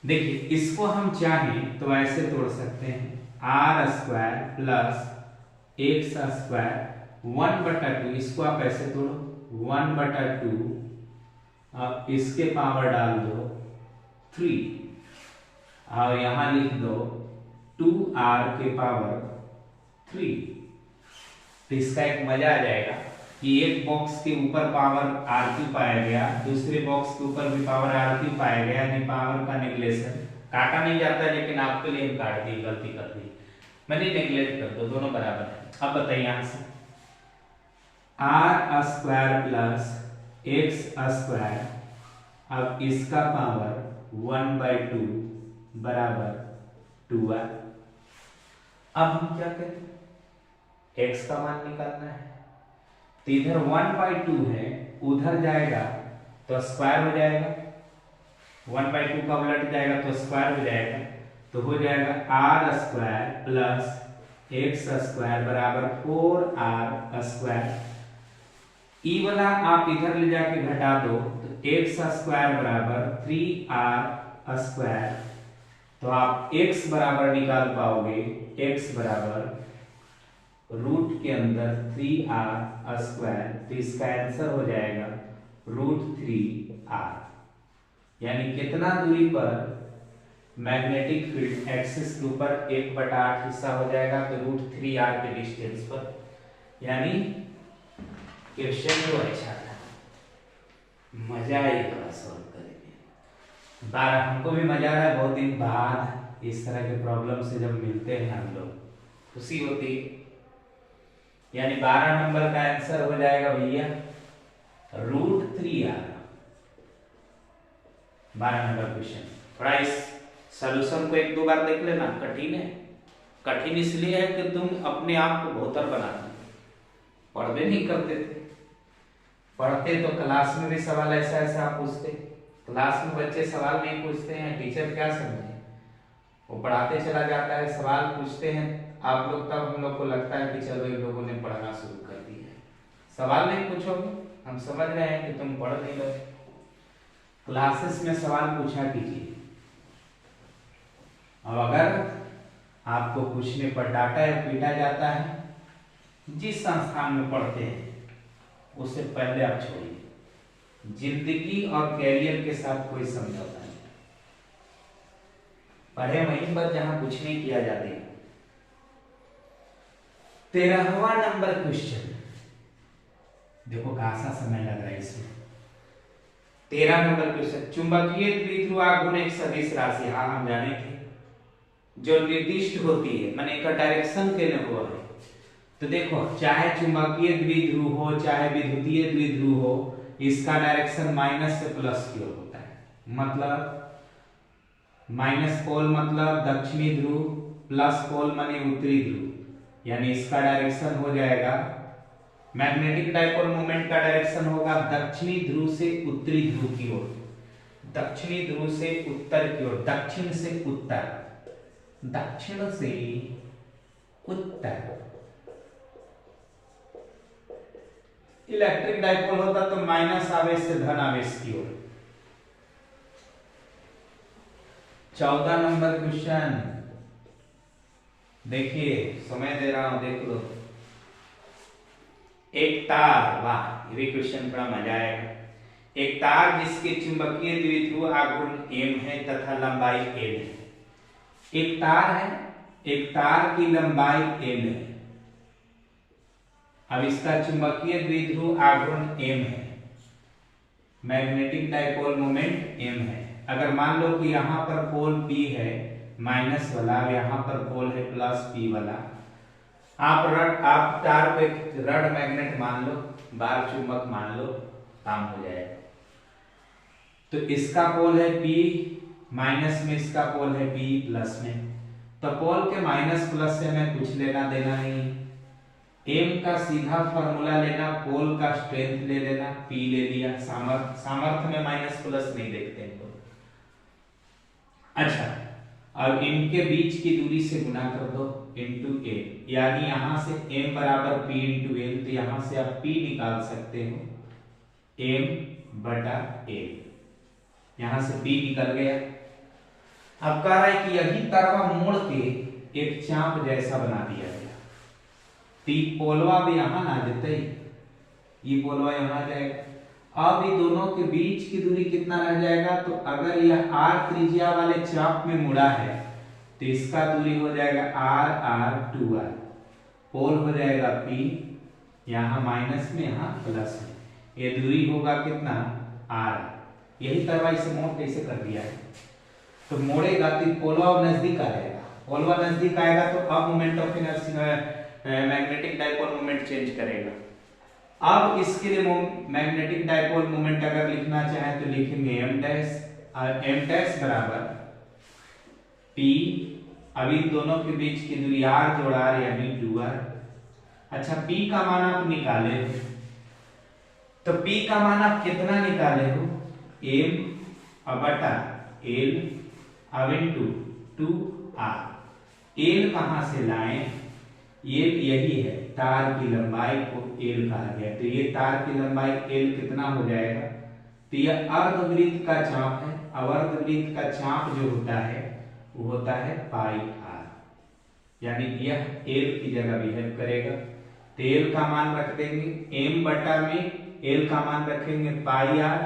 देखिए इसको हम चाहें तो ऐसे तोड़ सकते हैं, R square plus X square 1/2, इसको आप ऐसे तोड़ो 1/2, अब इसके पावर डाल दो 3 और यहां लिख दो 2r के पावर 3। तो इसका एक मजा आ जाएगा कि एक बॉक्स के ऊपर पावर r3 पाया गया, दूसरे बॉक्स के ऊपर भी पावर r3 पाया गया, यानी पावर का नेग्लेक्शन काटा नहीं जाता है, लेकिन आपके लिए हम काट दी, गलती कर दी मैंने, नेग्लेक्ट कर दो, दोनों बराबर है। अब बताइए यहां से R square plus X square, अब इसका पावर 1/2 बराबर 2r। अब हम क्या करें, x का मान निकालना है, तो इधर 1/2 है, उधर जाएगा तो स्क्वायर हो जाएगा, 1/2 का उलट जाएगा तो स्क्वायर हो जाएगा, तो हो जाएगा R square plus X square बराबर 4r स्क्वायर। ई वाला आप इधर ले जाके घटा दो तो एक्स स्क्वायर बराबर 3r स्क्वायर, तो आप x बराबर निकाल पाओगे, x बराबर रूट के अंदर 3r स्क्वायर, तो इसका आंसर हो जाएगा √3r। यानी कितना दूरी पर मैग्नेटिक फील्ड एक्सिस के ऊपर 1/8 हिस्सा हो जाएगा, तो √3r के डिस्टेंस पर। यानी क्वेश्चन तो अच्छा था, मजा आएगा सॉल्व करेंगे। बार हमको भी मजा आ रहा है, बहुत दिन बाद इस तरह के प्रॉब्लम से जब मिलते हैं हम लोग, खुशी होती है। यानी 12 नंबर का आंसर हो जाएगा भैया √3r, 12 नंबर क्वेश्चन। थोड़ा इस सॉल्यूशन को 1-2 बार देख लेना, कठिन है, कठिन इसलिए है कि तुम अपने आप को बेहतर बनाते, पढ़ते नहीं करते थे, पढ़ते तो क्लास में भी सवाल ऐसा ऐसा आप पूछते, क्लास में बच्चे सवाल नहीं पूछते हैं, टीचर क्या समझे, वो पढ़ाते चला जाता है, सवाल पूछते हैं आप लोग, तब हम लोग को लगता है कि चलो इन लोगों ने पढ़ना शुरू कर दिया है। सवाल नहीं पूछोगे, हम समझ रहे हैं कि तुम पढ़ नहीं रहे, क्लासेस में सवाल पूछा कीजिए, अब अगर आपको पूछने पर डांटा या पीटा जाता है, जिस संस्थान में पढ़ते हैं उससे पहले आप छोड़िए, जिंदगी और कैरियर के साथ कोई समझौता नहीं, पढ़े वहीं पर जहां कुछ नहीं किया जाता। 13वां नंबर क्वेश्चन, देखो खासा समय लग रहा है इसमें। 13 नंबर क्वेश्चन, चुंबकीय द्विध्रुव आघूर्ण एक सदिश राशि, हाँ हम जाने थे, जो निर्दिष्ट होती है, माने एक डायरेक्शन के न हुआ है। तो देखो चाहे चुंबकीय द्विध्रुव हो चाहे विद्युतीय द्विध्रुव हो, इसका डायरेक्शन माइनस से प्लस की ओर होता है। मतलब माइनस पोल मतलब दक्षिणी ध्रुव, प्लस पोल माने उत्तरी ध्रुव, यानी इसका डायरेक्शन हो जाएगा, मैग्नेटिक डाइपोल मोमेंट का डायरेक्शन होगा दक्षिणी ध्रुव से उत्तरी ध्रुव की ओर, दक्षिणी ध्रुव से उत्तर की ओर, दक्षिण से उत्तर, दक्षिण से उत्तर। इलेक्ट्रिक डाइपोल होता तो माइनस आवेश से धन आवेश की ओर। 14 नंबर क्वेश्चन देखिए, समय दे रहा हूं, देख लो। एक तार, वाह ये भी क्वेश्चन बड़ा मजा आएगा। एक तार जिसके चुंबकीय द्विध्रुव आघूर्ण m है तथा लंबाई l है। एक तार है, एक तार की लंबाई l है, अब इसका चुंबकीय द्विध्रुव आघूर्ण m है, मैग्नेटिक डाइपोल मोमेंट m है। अगर मान लो कि यहां पर पोल p है माइनस वाला, यहां पर पोल है प्लस p वाला, आप तार पे रड मैग्नेट मान लो, बार चुंबक मान लो, काम हो जाएगा। तो इसका पोल है p माइनस में, इसका पोल है p प्लस में, तो पोल के माइनस प्लस से हमें कुछ लेना देना नहीं। m का सीधा फॉर्मूला लेना, पोल का स्ट्रेंथ ले लेना, p ले लिया, सामर्थ्य में माइनस प्लस नहीं देखते हैं तो। अच्छा, अब इनके बीच की दूरी से गुना कर दो इंटू a, यानी यहां से m बराबर p इंटू l, तो यहां से आप p निकाल सकते हो m बटा l, यहां से p निकल गया। अब कह रहा है कि यही तरवा मोड़ के एक चाप जैसा बना दिया गया, तो पोलवा भी यहां ना देते, ये पोलवा यहां जाएगा। अब ये दोनों के बीच की दूरी कितना रह जाएगा, तो अगर यह r त्रिज्या वाले चाप में मुड़ा है तो इसका दूरी हो जाएगा r 2r, पोल हो जाएगा p, यहाँ माइनस में यहाँ प्लस में, ये दूरी होगा कितना r। यही तरह इसे मोड़ कैसे कर दिया है, तो मोड़ेगा तो पोलवा नजदीक आ जाएगा, पोलवा नजदीक आएगा तो अब moment of inertia magnetic dipole moment change करेगा। अब इसके लिए मैग्नेटिक डाइपोल मोमेंट अगर लिखना चाहे तो लिखेंगे m डैश बराबर p, अभी दोनों के बीच की दूरी r जोड़ r यानी 2r। अच्छा, p का मान आप निकाले हो, तो p का मान आप कितना निकाले हो, m बटा l अब इंटू 2r। l कहां से लाएं, l यही है, तार की लंबाई को l कहा गया, तो ये तार की लंबाई l कितना हो जाएगा, तो यह अर्धवृत्त का चाप है, अब अर्धवृत्त का चाप जो होता है वो होता है पाई r, यानी यह l की जगह बिहेव करेगा। तो l का मान रख देंगे m बटा में, l का मान रखेंगे पाई r,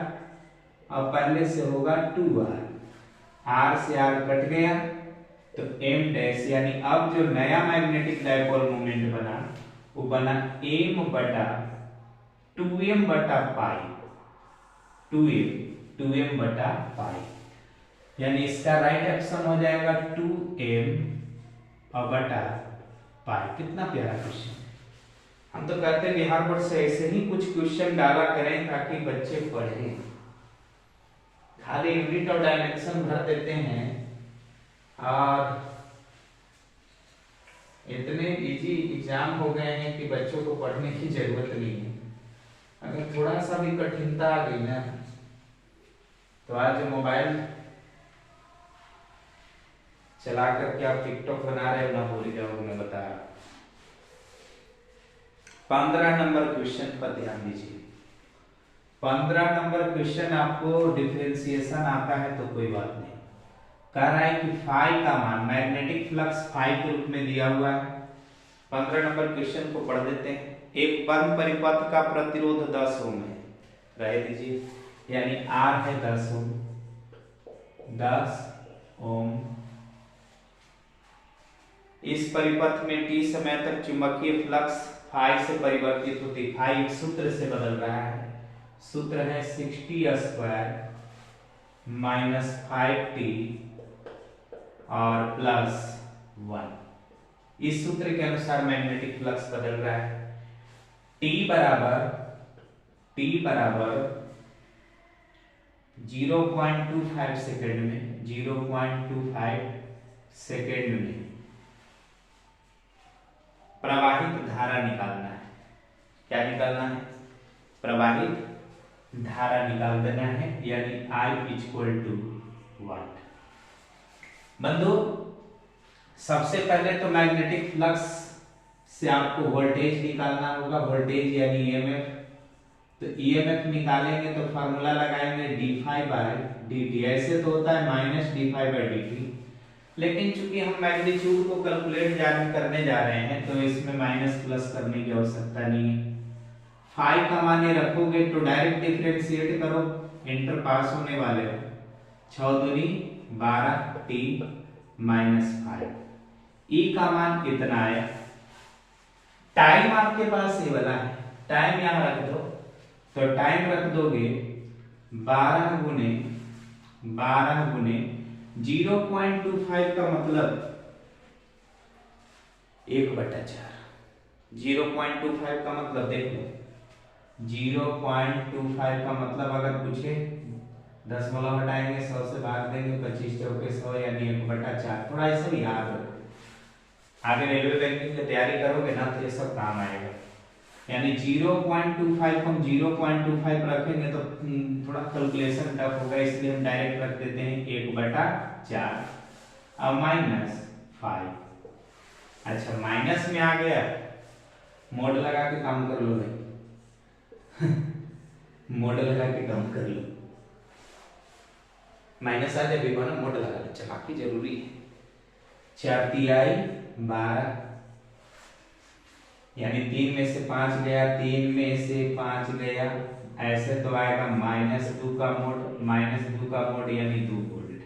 अब पहले से होगा 2r, r से r कट गया तो m डैश, यानी अब जो नया मैग्नेटिक डाइपोल मोमेंट बना वो बना m बटा 2m बटा पाई, 2m बटा पाई, यानी इसका राइट ऑप्शन हो जाएगा 2m बटा पाई। कितना प्यारा क्वेश्चन। हम तो कहते हैं बिहार बोर्ड से ऐसे ही कुछ क्वेश्चन डाला करें ताकि बच्चे पढ़ें, खाली यूनिट और डायमेंशन भर देते हैं और इतने इजी एग्जाम हो गए हैं कि बच्चों को पढ़ने की जरूरत नहीं है। अगर थोड़ा सा भी कठिनता आ गई ना तो आज जो मोबाइल चला करके आप टिकटॉक बना रहे हो ना, भूल जाओगे, मैं बता रहा हूं। 15 नंबर क्वेश्चन पर ध्यान दीजिए। 15 नंबर क्वेश्चन आपको डिफरेंशिएशन आता है तो कोई बात नहीं, कह रहा है कि फाई का मान, मैग्नेटिक फ्लक्स फाई के रूप में दिया हुआ है। 15 नंबर क्वेश्चन को पढ़ देते हैं। एक बंद परिपथ का प्रतिरोध 10 ओम है, रह दीजिए, यानी R है 10 ओम, 10 ओम। इस परिपथ में t समय तक चुंबकीय फ्लक्स फाई से परिवर्तित होती है। फाई एक सूत्र से बदल रहा है, सूत्र है 60² माइनस 5t और प्लस 1। इस सूत्र के अनुसार मैग्नेटिक फ्लक्स बदल रहा है। t बराबर 0.25 सेकेंड में, 0.25 सेकेंड में प्रवाहित धारा निकालना है। क्या निकालना है? प्रवाहित धारा निकाल देना है, यानी I = 1। बंधु, सबसे पहले तो मैग्नेटिक फ्लक्स से आपको वोल्टेज निकालना होगा, वोल्टेज यानी EMF। तो EMF निकालेंगे तो फार्मूला लगाएंगे d∅/dt। ऐसे तो होता है -d∅/dt, लेकिन चूंकि हम मैग्नीट्यूड को कैलकुलेट करने जा रहे हैं तो इसमें माइनस प्लस करने की आवश्यकता नहीं है। फाई का मान ये रखोगे तो डायरेक्ट डिफरेंशिएट करो, इंटर पास होने वाले हो। 6 दूनी 12t -5। ई का मान इतना आया। टाइम आपके पास ये वाला है, टाइम यहां रख दो, तो टाइम रख दोगे 12 गुने 0.25 का मतलब 1/4। 0.25 का मतलब देख लो, 0.25 का मतलब अगर पूछे दशमलव हटाएंगे, 100 से भाग देंगे, 25 चौके 100 यानी 1/4। थोड़ा ऐसा भी याद रखो, आगे रेलवे बैंकिंग की तैयारी करोगे ना तो ये सब काम आएगा। यानी 0.25 हम 0.25 रखेंगे तो थोड़ा कैलकुलेशन टफ होगा, इसलिए हम डायरेक्ट रख देते हैं 1/4। अब -5। अच्छा, माइनस में आ गया, मोड लगा के काम कर लो भाई मोड लगा के काम कर लो। माइनस आ जाए ना, मोड लगा लो, चलाकी जरूरी है। 4 तिहाई 12, यानी 3 में से 5 गया, 3 में से 5 गया, ऐसे तो आएगा -2 का मोड यानी 2 वोल्ट।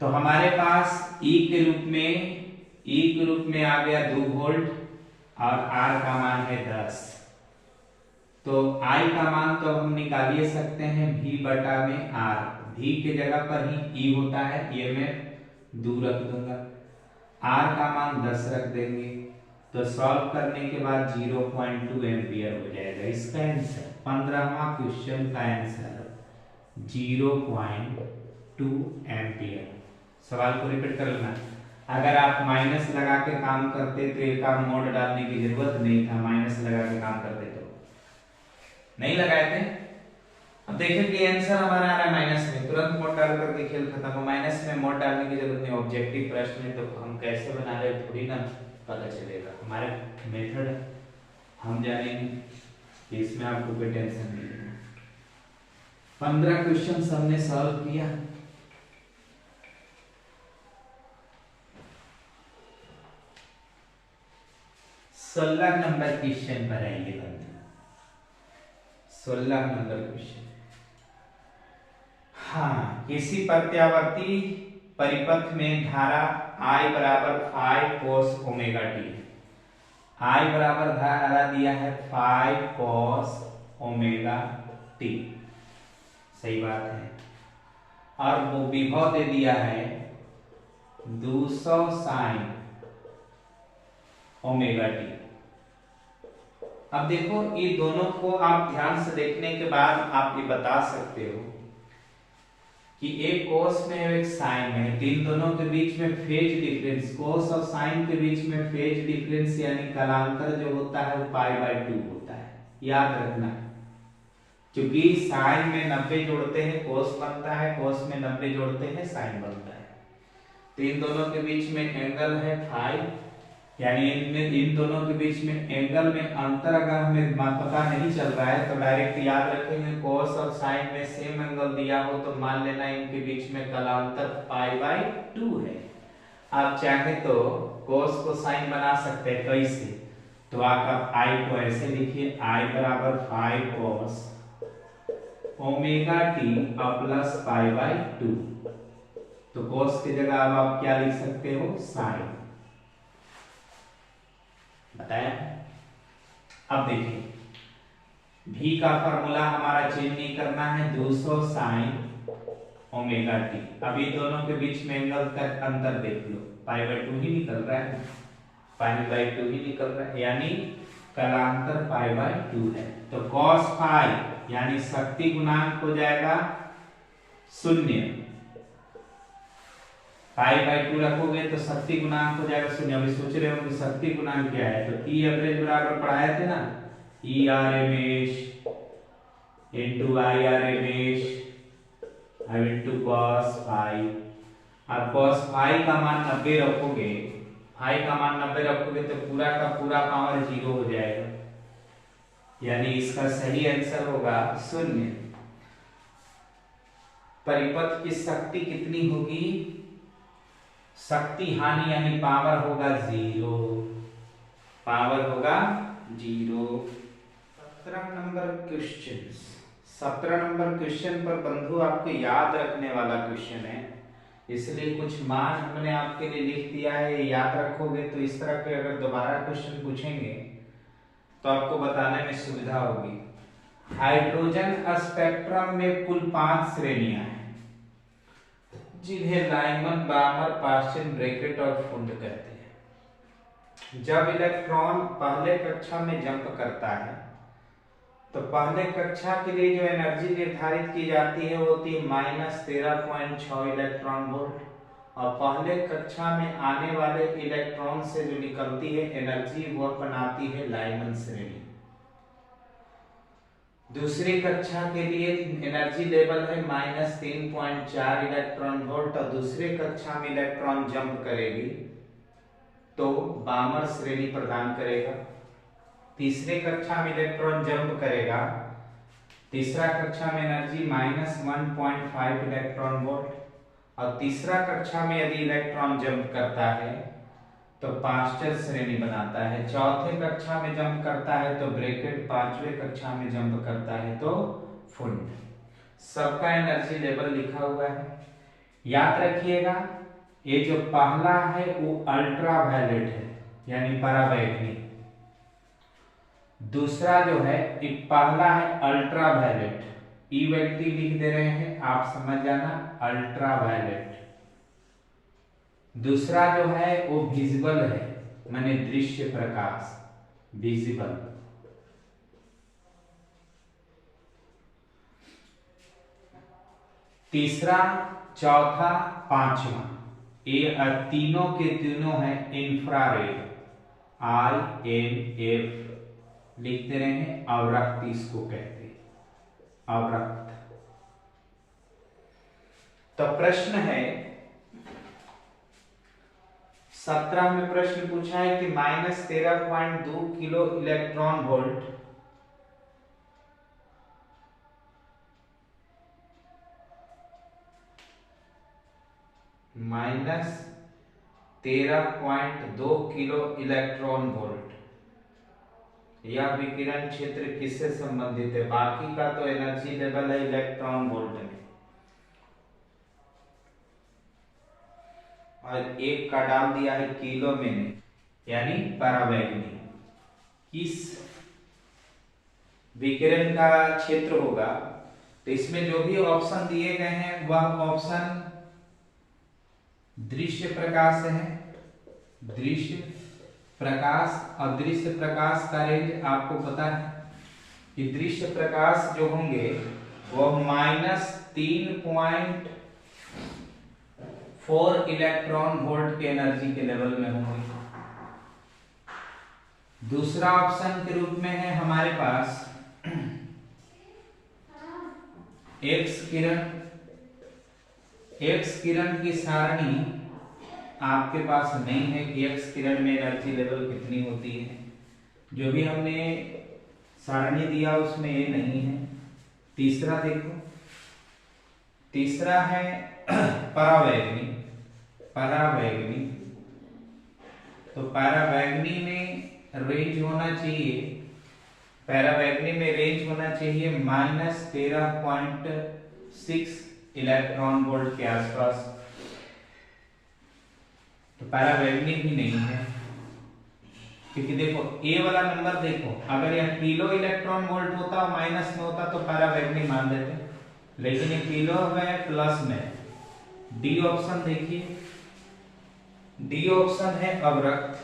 तो हमारे पास E के रूप में आ गया 2 वोल्ट और R का मान है 10। तो I का मान तो हम निकाल ही सकते हैं V/R। V के जगह पर ही E होता है, EMF 2 रख दूंगा, R का मान 10 रख देंगे, तो सॉल्व करने के बाद 0.2 एम्पियर हो जाएगा। इसका आंसर 15वां क्वेश्चन का आंसर 0.2 एम्पियर। सवाल को रिपीट कर लेना। अगर आप माइनस लगा के काम करते तो एक काम मोड डालने की जरूरत नहीं था, माइनस लगा के काम करते तो नहीं लगाए थे। अब देखिए कि आंसर हमारा आ रहा है माइनस में, तुरंत मोड डाल करके खेल खत्म हो। माइनस में मोड डालने की जरूरत नहीं, ऑब्जेक्टिव प्रश्न में तो हम कैसे बना रहे थोड़ी ना पता चलेगा, हमारे मेथड हम जानेंगे, इसमें आपको कोई टेंशन नहीं है। 15 क्वेश्चन हमने सॉल्व किया। सोलह नंबर क्वेश्चन पर आएंगे बंधु, 16 नंबर क्वेश्चन। हाँ, किसी प्रत्यावर्ती परिपथ में धारा I बराबर 5 cos ω t। I बराबर धारा दिया है 5 cos ω t, सही बात है। और वो विभव दे दिया है 200 sin ω t। अब देखो, ये दोनों को आप ध्यान से देखने के बाद आप ये बता सकते हो कि एक कोस में एक साइन है, इन दोनों के बीच में फेज डिफरेंस, कोस और साइन के बीच में फेज डिफरेंस यानी कालांतर जो होता है वो π/2 होता है, याद रखना। क्योंकि साइन में 90 जोड़ते हैं कोस बनता है, कोस में 90 जोड़ते हैं साइन बनता है। तो इन दोनों के बीच में एंगल है फाई, यानी इन दोनों के बीच में एंगल में अंतर अगर हमें पता नहीं चल रहा है तो डायरेक्ट याद रखेंगे कोस और साइन में सेम एंगल दिया हो तो मान लेना इनके बीच में कलांतर π/2 है। आप चाहे तो कोस को साइन बना सकते हैं कैसे, तो आप आई को ऐसे लिखिए, आई बराबर 5 cos ओमेगा टी प्लस π/2। तो कोस की जगह अब आप क्या लिख सकते हो, साइन। बताया। अब देखिए भी का फॉर्मूला हमारा चेंज नहीं करना है, 200 साइन ओमेगा टी। अभी दोनों के बीच में एंगल का अंतर देख लो, π/2 ही निकल रहा है, π/2 ही निकल रहा है, यानी कलांतर π/2 है। तो cos फाइ यानी शक्ति गुणांक हो जाएगा 0, π/2 रखोगे तो शक्ति गुणांक हो जाएगा 0। अभी सोच रहे होंगे शक्ति गुणांक क्या है, तो ई एवरेज बराबर पढ़ाए थे ना, E RMS into I RMS into cos phi. अब cos फाइ का मान 90 रखोगे, फाइ का मान 90 रखोगे तो पूरा का पूरा पावर 0 हो जाएगा, यानी इसका सही आंसर होगा 0। परिपथ की शक्ति कितनी होगी, शक्ति हानि यानी पावर होगा 0, पावर होगा 0। 17 नंबर क्वेश्चन, 17 नंबर क्वेश्चन पर बंधु आपको याद रखने वाला क्वेश्चन है, इसलिए कुछ मान हमने आपके लिए लिख दिया है, याद रखोगे तो इस तरह के अगर दोबारा क्वेश्चन पूछेंगे तो आपको बताने में सुविधा होगी। हाइड्रोजन स्पेक्ट्रम में कुल 5 श्रेणियां हैं जिन्हें लाइमन, बामर, पाश्चन, ब्रैकेट और फुंड कहते हैं। जब इलेक्ट्रॉन पहले कक्षा में जंप करता है तो पहले कक्षा के लिए जो एनर्जी निर्धारित की जाती है वो होती है -13.6 इलेक्ट्रॉन वोल्ट, और पहले कक्षा में आने वाले इलेक्ट्रॉन से जो निकलती है एनर्जी वह बनाती है लाइमन श्रेणी। दूसरी कक्षा के लिए एनर्जी लेवल है -3.4 इलेक्ट्रॉन वोल्ट, और दूसरी कक्षा में इलेक्ट्रॉन जंप करेगी तो बामर श्रेणी प्रदान करेगा। तीसरी कक्षा में इलेक्ट्रॉन जंप करेगा, तीसरा कक्षा में एनर्जी -1.5 इलेक्ट्रॉन वोल्ट, और तीसरा कक्षा में यदि इलेक्ट्रॉन जंप करता है तो पाश्चर श्रेणी बनाता है। चौथे कक्षा में जंप करता है तो ब्रैकेट, पांचवें कक्षा में जंप करता है तो फुंड। सबका एनर्जी लेवल लिखा हुआ है, याद रखिएगा। ये जो पहला है वो अल्ट्रा वायलेट है यानी पराबैंगनी, दूसरा जो है पहला है अल्ट्रा वायलेट, ई व्यक्ति लिख दे रहे हैं, आप समझ जाना अल्ट्रा वायलेट। दूसरा जो है वो विजिबल है माने दृश्य प्रकाश, विजिबल। तीसरा, चौथा, पांचवा, ये तीनों के तीनों है इंफ्रारेड, INF लिखते रहे हैं, अवरक्त इसको कहते हैं, अवरक्त। तो प्रश्न है 17 में प्रश्न पूछा है कि -13.2 kilo electron volt -13.2 kilo electron volt यह विकिरण क्षेत्र किससे संबंधित है। बाकी का तो एनर्जी लेवल है इलेक्ट्रॉन वोल्ट में, और एक का डाल दिया है किलो में यानी पराबैंगनी। किस विकिरण का क्षेत्र होगा, तो इसमें जो भी ऑप्शन दिए गए हैं वह ऑप्शन दृश्य प्रकाश है, दृश्य प्रकाश। और दृश्य प्रकाश का रेंज आपको पता है कि दृश्य प्रकाश जो होंगे वह -3.4 इलेक्ट्रॉन वोल्ट के एनर्जी के लेवल में होंगे। दूसरा ऑप्शन के रूप में है हमारे पास एक्स किरण। एक्स किरण की सारणी आपके पास नहीं है कि एक्स किरण में एनर्जी लेवल कितनी होती है। जो भी हमने सारणी दिया उसमें ये नहीं है। तीसरा देखो, तीसरा है परावैगनी। परावैगनी, तो परावैगनी में रेंज होना चाहिए, पैरावैगनी में रेंज होना चाहिए -13.6 इलेक्ट्रॉन वोल्ट के आसपास। तो पैरावैगनी भी नहीं है, क्योंकि देखो ए वाला नंबर देखो, अगर यह किलो इलेक्ट्रॉन वोल्ट होता और माइनस में होता तो पैरावैगनी मान देते, लेकिन ये किलो है प्लस में। डी ऑप्शन देखिए, डी ऑप्शन है अवरक्त।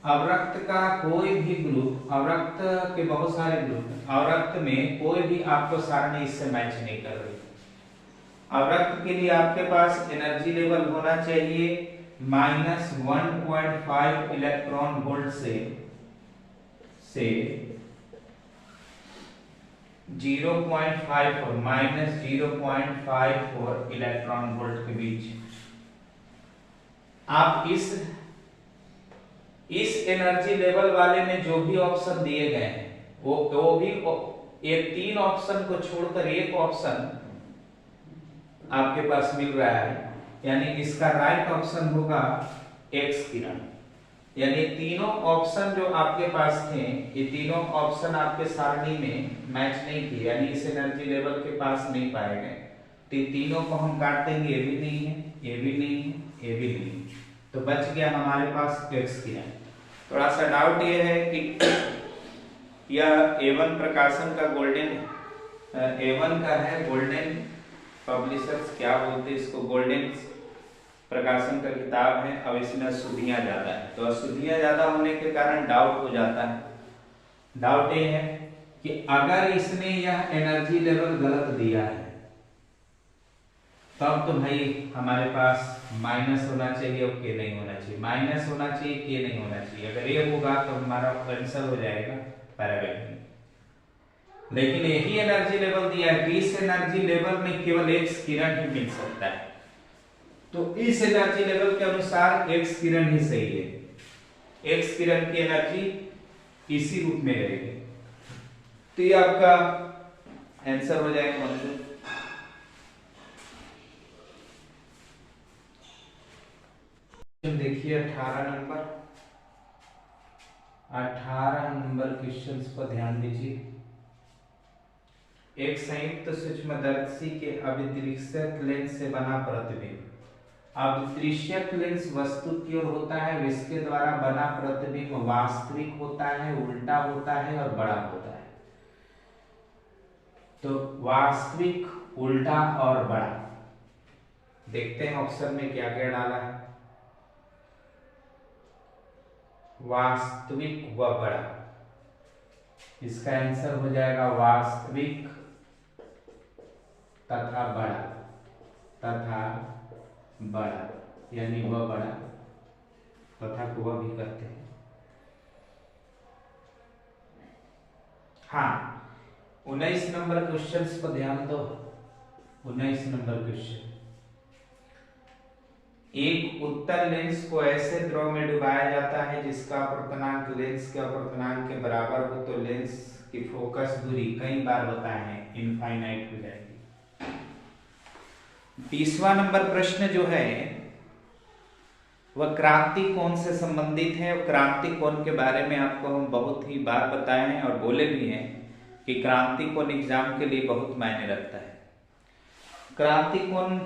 अवरक्त का कोई भी ग्रुप, अवरक्त के बहुत सारे ग्रुप हैं, अवरक्त में कोई भी आपको सारणी इससे मैच नहीं कर रही। अवरक्त के लिए आपके पास एनर्जी लेवल होना चाहिए -1.5 इलेक्ट्रॉन वोल्ट से 0.54 -0.54 इलेक्ट्रॉन वोल्ट के बीच। आप इस एनर्जी लेवल वाले में जो भी ऑप्शन दिए गए हैं वो भी ये तीन ऑप्शन को छोड़कर एक ऑप्शन आपके पास मिल रहा है, यानी इसका राइट ऑप्शन होगा एक्स किरण। यानी तीनों ऑप्शन जो आपके पास थे, ये तीनों ऑप्शन आपके सारणी में मैच नहीं किए, यानी इस एनर्जी लेवल के पास नहीं पाए गए। तो तीनों को हम काट देंगे, ये भी नहीं है, ये भी नहीं है, ये भी नहीं है, तो बच गया हमारे पास एक्स किरण। थोड़ा सा डाउट ये है कि यह एवन प्रकाशन का गोल्डन, एवन का है गोल्डन पब्लिशर्स, क्या बोलते हैं इसको, गोल्डन प्रकाशन का किताब है। अब इसमें अशुद्धियां ज्यादा है, तो अशुद्धियां ज्यादा होने के कारण डाउट हो जाता है। डाउट ये है कि अगर इसने यह एनर्जी लेवल गलत दिया है तब तो भाई हमारे पास माइनस होना चाहिए और के नहीं होना चाहिए, माइनस होना चाहिए, के नहीं होना चाहिए। अगर ये होगा तो हमारा आंसर हो जाएगा पैरावैगनी। लेकिन यही एनर्जी लेवल दिया है कि इस एनर्जी लेवल में केवल एक्स किरण ही मिल सकता है, तो इस एनर्जी लेवल के अनुसार एक्स किरण ही सही है। एक्स किरण की एनर्जी इसी रूप में रहेगी, तो ये आपका आंसर हो जाएगा मंजूर। देखिए 18 नंबर क्वेश्चंस पर ध्यान दीजिए। एक संयुक्त सूक्ष्मदर्शी के अभिदृश्यक लेंस से बना प्रतिबिंब। अभिदृश्यक लेंस वस्तु की ओर होता है, इसके द्वारा बना प्रतिबिंब वास्तविक होता है, उल्टा होता है और बड़ा होता है। तो वास्तविक, उल्टा और बड़ा, देखते हैं ऑप्शन में क्या क्या डाला है। वास्तविक व बड़ा, इसका आंसर हो जाएगा वास्तविक तथा बड़ा, यानी वह बड़ा तथा को वह भी करते हैं। हाँ, 19 नंबर क्वेश्चन पर ध्यान दो। 19 नंबर क्वेश्चन, एक उत्तल लेंस को ऐसे द्रव में डुबाया जाता है जिसका अपवर्तनांक लेंस के अपवर्तनांक के बराबर हो तो लेंस की फोकस दूरी, कई बार बताए हैं, इनफाइनाइट हो जाएगी। 20वां नंबर प्रश्न जो है वह क्रांति कोण से संबंधित है, और क्रांति कोण के बारे में आपको हम बहुत ही बार बताए हैं और बोले भी हैं कि क्रांति कोण एग्जाम के लिए बहुत मायने रखता है। क्रांति कोण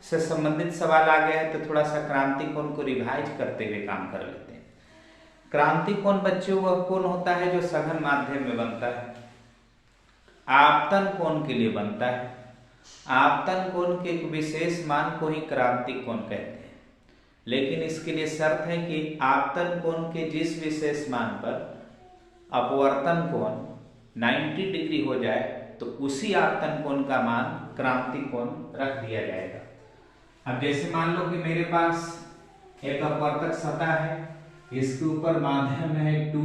से संबंधित सवाल आ गया है तो थोड़ा सा क्रांति कोण को रिवाइज करते हुए काम कर लेते हैं। क्रांति कोण बच्चों वह कोण होता है जो सघन माध्यम में बनता है, आपतन कोण के लिए बनता है। आपतन कोण के एक विशेष मान को ही क्रांति कोण कहते हैं, लेकिन इसके लिए शर्त है कि आपतन कोण के जिस विशेष मान पर अपवर्तन कोण 90 डिग्री हो जाए तो उसी आपतन कोण का मान क्रांति कोण रख दिया जाएगा। अब जैसे मान लो कि मेरे पास एक अपवर्तक सतह है, इसके ऊपर माध्यम है 2,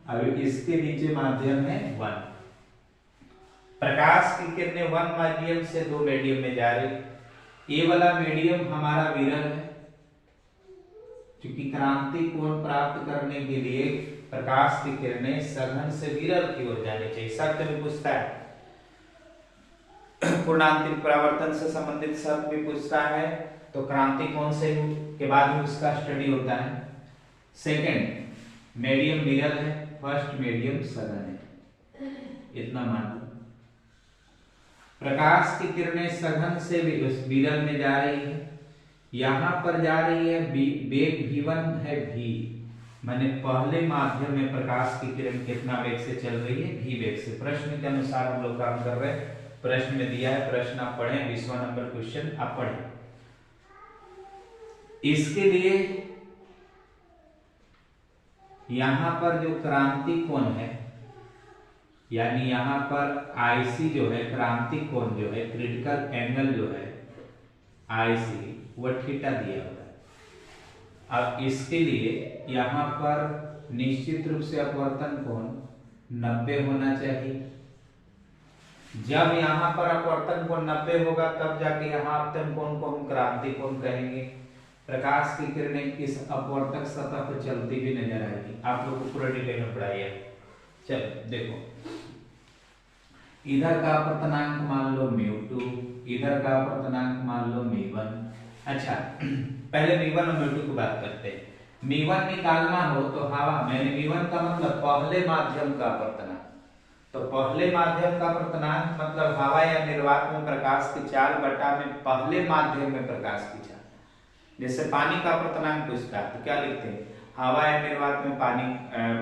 अब इसके नीचे माध्यम है 1। प्रकाश की किरणें 1 माध्यम से 2 मीडियम में जा रही, ये वाला मीडियम हमारा विरल है, क्योंकि क्रांति कोण प्राप्त करने के लिए प्रकाश की किरणें सघन से विरल की ओर जानी चाहिए। शर्त भी पूछता है, पूर्णांतिक परावर्तन से संबंधित शर्त भी पूछता है, तो क्रांति कोण से के बाद भी उसका स्टडी होता है। सेकंड, मीडियम विरल है, फर्स्ट मीडियम सघन है, इतना मान लो। प्रकाश की किरणें सघन से विरल में जा रही है, यहां पर जा रही है, वेग v1 है v, माने पहले माध्यम में प्रकाश की किरण कितना वेग से चल रही है, v वेग से। प्रश्न के अनुसार हम लोग काम कर रहे हैं, प्रश्न में दिया है, प्रश्न आप पढ़ें, 20वां नंबर क्वेश्चन आप पढ़ें। इसके लिए यहां पर जो क्रांति कोण है, यानी यहां पर आईसी जो है, क्रांति कोण जो है, क्रिटिकल एंगल जो है आईसी, वह थीटा दिया हुआ है। अब इसके लिए यहां पर निश्चित रूप से अपवर्तन कोण 90 होना चाहिए। जब यहां पर अपवर्तन कोण 90 होगा, तब जाके यहां अपतन कोण को हम क्रांति कोण कहेंगे। प्रकाश की किरणें इस अपवर्तक सतह पर चलती भी नजर आएगी। आप लोग को पूरा डिटेल में पढ़ाइए। चलो देखो, इधर का अपवर्तनांक मान लो μ2, इधर का अपवर्तनांक मान लो μ1। अच्छा, पहले μ1 और μ2 की बात करते हैं। μ1 निकालना हो तो हवा, मैंने μ1 का मतलब पहले माध्यम का अपवर्तनांक, तो पहले माध्यम का अपवर्तनांक मतलब हवा या निर्वात में प्रकाश की चाल बटा में पहले माध्यम में प्रकाश की चाल। जैसे पानी का अपवर्तनांक पूछता है तो क्या लिखते हैं, हवा या निर्वात में पानी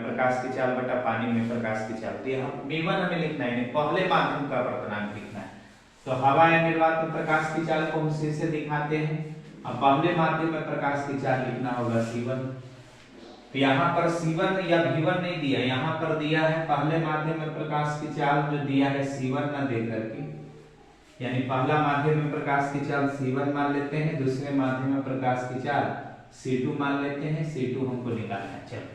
प्रकाश की चाल बटा पानी में प्रकाश की चाल। तो यहाँ μ1 हमें लिखना है, पहले माध्यम का अपवर्तनांक लिखना है। तो हवा या निर्वात में प्रकाश की चाल को हम C से दिखाते हैं, अब पहले माध्यम में प्रकाश की चाल लिखना होगा C1। तो यहाँ पर C1 या V1 नहीं दिया, यहाँ पर दिया है पहले माध्यम में प्रकाश की चाल, जो दिया है C1 न दे करके, यानी पहला माध्यम में प्रकाश की चाल C1 मान लेते हैं, दूसरे माध्यम में प्रकाश की चाल C2 मान लेते हैं। C2 हमको निकालना है। चलो,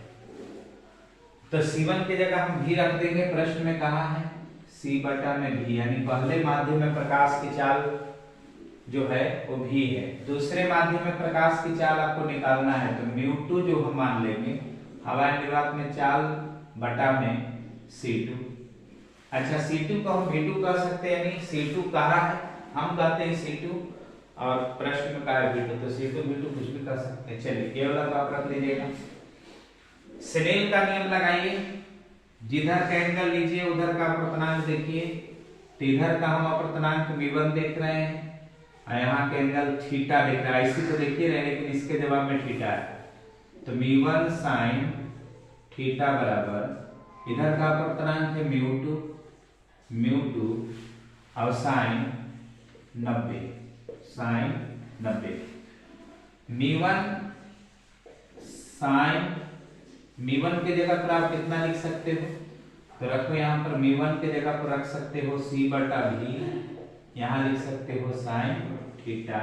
तो C1 की जगह हम V रख देंगे। प्रश्न में कहा है C बटा में V, यानी पहले माध्यम में प्रकाश की चाल जो है वो V है, दूसरे माध्यम में प्रकाश की चाल आपको निकालना है, तो μ2 जो हम मान लेंगे, हवा निर्वात में चाल बटा में C2। अच्छा, C2 को हम V2 कह सकते हैं, यानी C2 कहा है, हम कहते हैं C2, और प्रश्न में कहा है V2, तो C2 V2 कुछ भी कर सकते हैं। चलिए, ये वाला तो आप रख लीजिएगा। स्नेल का नियम लगाइए, जिधर का एंगल लीजिए उधर का अपवर्तनांक देखिए। तो इधर का हम अपवर्तनांक μ1 देख रहे हैं, यहाँ के एंगल थीटा देख रहे हैं। ऐसी तो देखिए रहे, लेकिन इसके जवाब में थीटा है, तो μ1 sin थीटा बराबर, इधर का अपवर्तनांक है μ2 और sin 90, sin 90। μ1 sin, μ1 के जगह पर आप कितना लिख सकते हो, तो रखो यहाँ पर μ1 के जगह पर रख सकते हो C बटा V, यहाँ लिख सकते हो sin थीटा।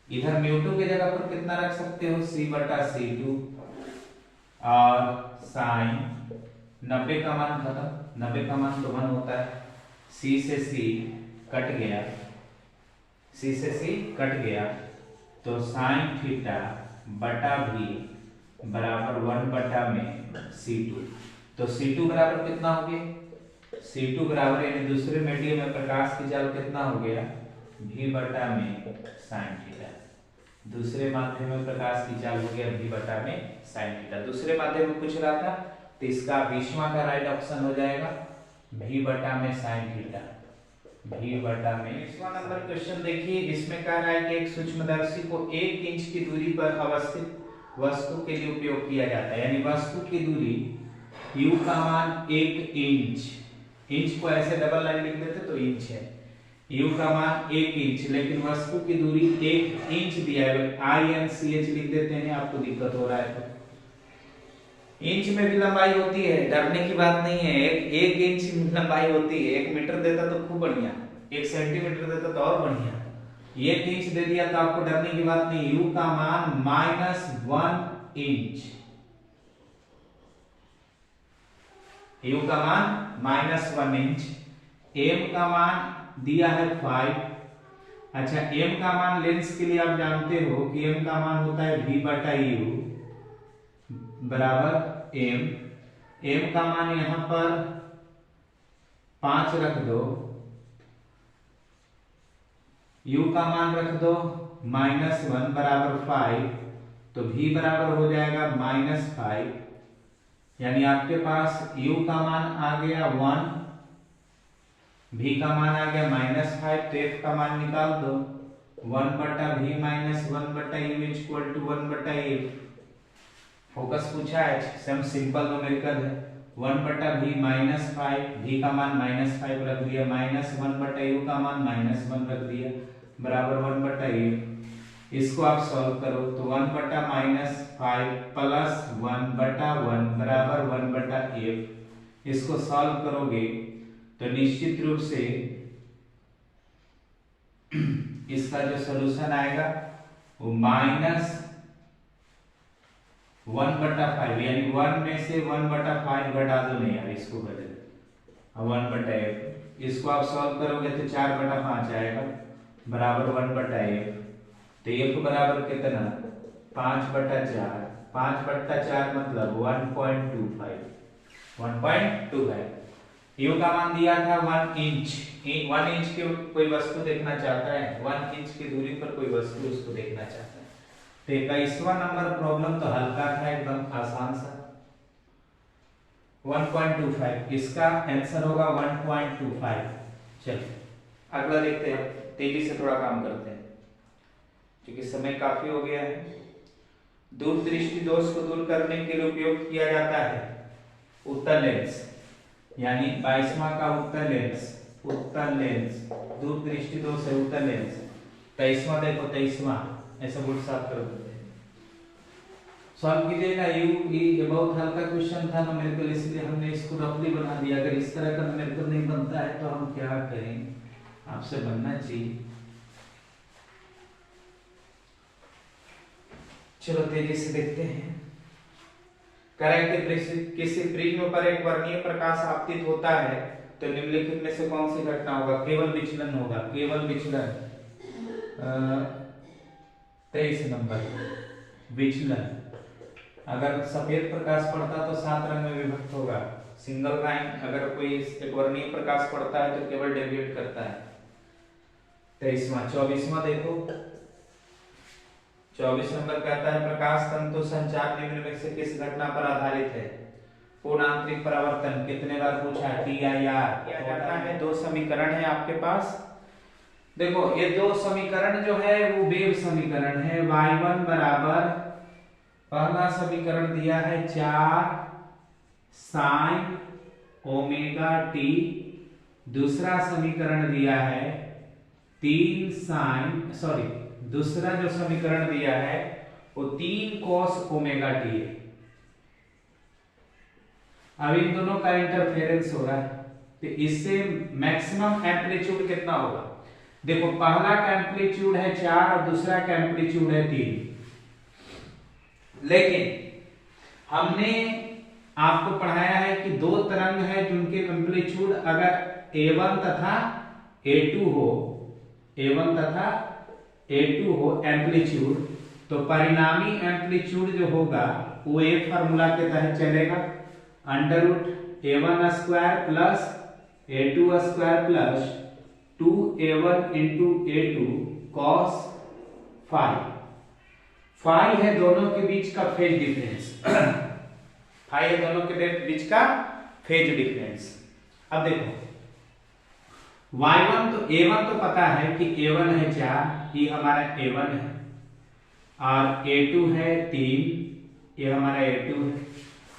इधर μ2 के जगह पर कितना रख सकते हो, C बटा C2, और sin 90 का मान खत्म, 90 का मान तो 1 होता है, C से C कट गया, C से C कट गया, तो sin थीटा बटा V बराबर 1 बटा में C2। तो C2 बराबर कितना हो गया, C2 बराबर, यानी दूसरे मीडियम में प्रकाश की चाल कितना हो गया, V बटा में sin थीटा। दूसरे माध्यम में प्रकाश की चाल हो गया V बटा में sin थीटा। दूसरे माध्यम में पूछ रहा था, तो इसका 20वां का राइट ऑप्शन हो जाएगा V बटा में sin थीटा, V बटा में। 20वां नंबर क्वेश्चन देखिए, इसमें कह रहा है कि एक सूक्ष्मदर्शी को 1 इंच की दूरी पर अवस्थित वस्तु के लिए उपयोग किया जाता है, यानी वस्तु की दूरी U का मान 1 इंच, इंच को ऐसे डबल लाइन लिख देते तो इंच है, U का मान 1 इंच, लेकिन वस्तु की दूरी 1 इंच दिया है, INCH लिख देते हैं, आपको दिक्कत हो रहा है तो। इंच में भी लंबाई होती है, डरने की बात नहीं है, एक इंच लंबाई होती है। 1 मीटर देता तो खूब बढ़िया, 1 सेंटीमीटर देता तो और बढ़िया, 1 इंच दे दिया तो आपको डरने की बात नहीं। U का मान -1 इंच, U का मान -1 इंच, M का मान दिया है 5, अच्छा, m का मान लेंस के लिए आप जानते हो कि m का मान होता है v बटा u बराबर m का मान यहां पर 5 रख दो, u का मान रख दो -1 बराबर 5, तो v बराबर हो जाएगा -5, यानी आपके पास u का मान आ गया 1, v का मान आ गया -5, तो f का मान निकाल दो 1 बटा v -1 बटा u इक्वल टू 1 बटा f। फोकस पूछा है, सम सिंपल न्यूमेरिकल है। 1 बटा v -5, v का मान -5 रख दिया, -1 बटा u का मान -1 रख दिया बराबर 1 बटा f। इसको आप सॉल्व करो तो 1 बटा -5 प्लस 1 बटा 1 बराबर 1 बटा f। इसको सॉल्व करोगे तो निश्चित रूप से इसका जो सॉल्यूशन आएगा वो -1 बटा 5, यानी 1 में से 1 बटा 5 घटा दो, नहीं यार इसको बदल 1 बटा f। इसको आप सॉल्व करोगे तो 4 बटा 5 आएगा बराबर 1 बटा f। तो f बराबर कितना 5 बटा 4, 5 बटा 4 मतलब 1.25। u का मान दिया था 1 इंच, 1 इंच की कोई वस्तु देखना चाहता है, 1 इंच की दूरी पर कोई वस्तु उसको देखना चाहता है। तो 21वां नंबर प्रॉब्लम तो हल्का था, एकदम आसान सा 1.25, इसका आंसर होगा 1.25। चलिए अगला देखते हैं, तेजी से थोड़ा काम करते हैं क्योंकि समय काफी हो गया है। दूरदृष्टि दोष को दूर करने के लिए उपयोग किया जाता है उत्तल लेंस, यानी 22वां का उत्तल लेंस, दूरदृष्टि दोष है उत्तल लेंस। 23वां देखो, 23वां ऐसा बोर्ड साफ कर देते हैं, सॉल्व कीजिएगा। ये बहुत हल्का क्वेश्चन था न्यूमेरिकल, इसलिए हमने इसको रफली बना दिया। अगर इस तरह का न्यूमेरिकल नहीं बनता है तो हम क्या करें, आपसे बनना चाहिए। चलो तेजी से देखते हैं। किसी प्रिज्म पर एक वर्णीय प्रकाश आपतित होता है तो निम्नलिखित में से कौन सी घटना होगा, केवल विचलन होगा, केवल विचलन। 23 नंबर विचलन। अगर सफेद प्रकाश पड़ता तो 7 रंग में विभक्त होगा, सिंगल लाइन। अगर कोई एक वर्णीय प्रकाश पड़ता है तो केवल डेविएट करता है। 23वां। 24वां देखो, 24 नंबर कहता है प्रकाश तंतु संचार निम्न में से किस घटना पर आधारित है। पूर्ण आंतरिक परावर्तन कितने बार पूछा है, TIR किया जाता है। 2 समीकरण है आपके पास, देखो ये 2 समीकरण जो है वो वेव समीकरण है। y1 बराबर, पहला समीकरण दिया है 4 sin ओमेगा t, दूसरा समीकरण दिया है 3 sin, दूसरा जो समीकरण दिया है वो 3 cos ओमेगा t है। अब इन दोनों का इंटरफेरेंस हो रहा है तो इससे मैक्सिमम एम्पलीट्यूड कितना होगा। देखो पहला का एम्पलीट्यूड है 4 और दूसरा का एम्पलीट्यूड है 3, लेकिन हमने आपको पढ़ाया है कि 2 तरंग है जिनके एम्पलीट्यूड अगर A1 तथा A2 हो, A1 तथा A2 हो एम्पलीट्यूड, तो परिणामी एम्पलीट्यूड जो होगा वो एक फार्मूला के तहत चलेगा, √A1 square plus A2 square plus 2A1 into A2 cos phi. Phi है दोनों के बीच का फेज डिफरेंस, फाई है दोनों के बीच का फेज डिफरेंस। अब देखो y1 तो A1 तो पता है कि A1 है 4, ये हमारा A1 है, और A2 है 3, ये हमारा A2 है।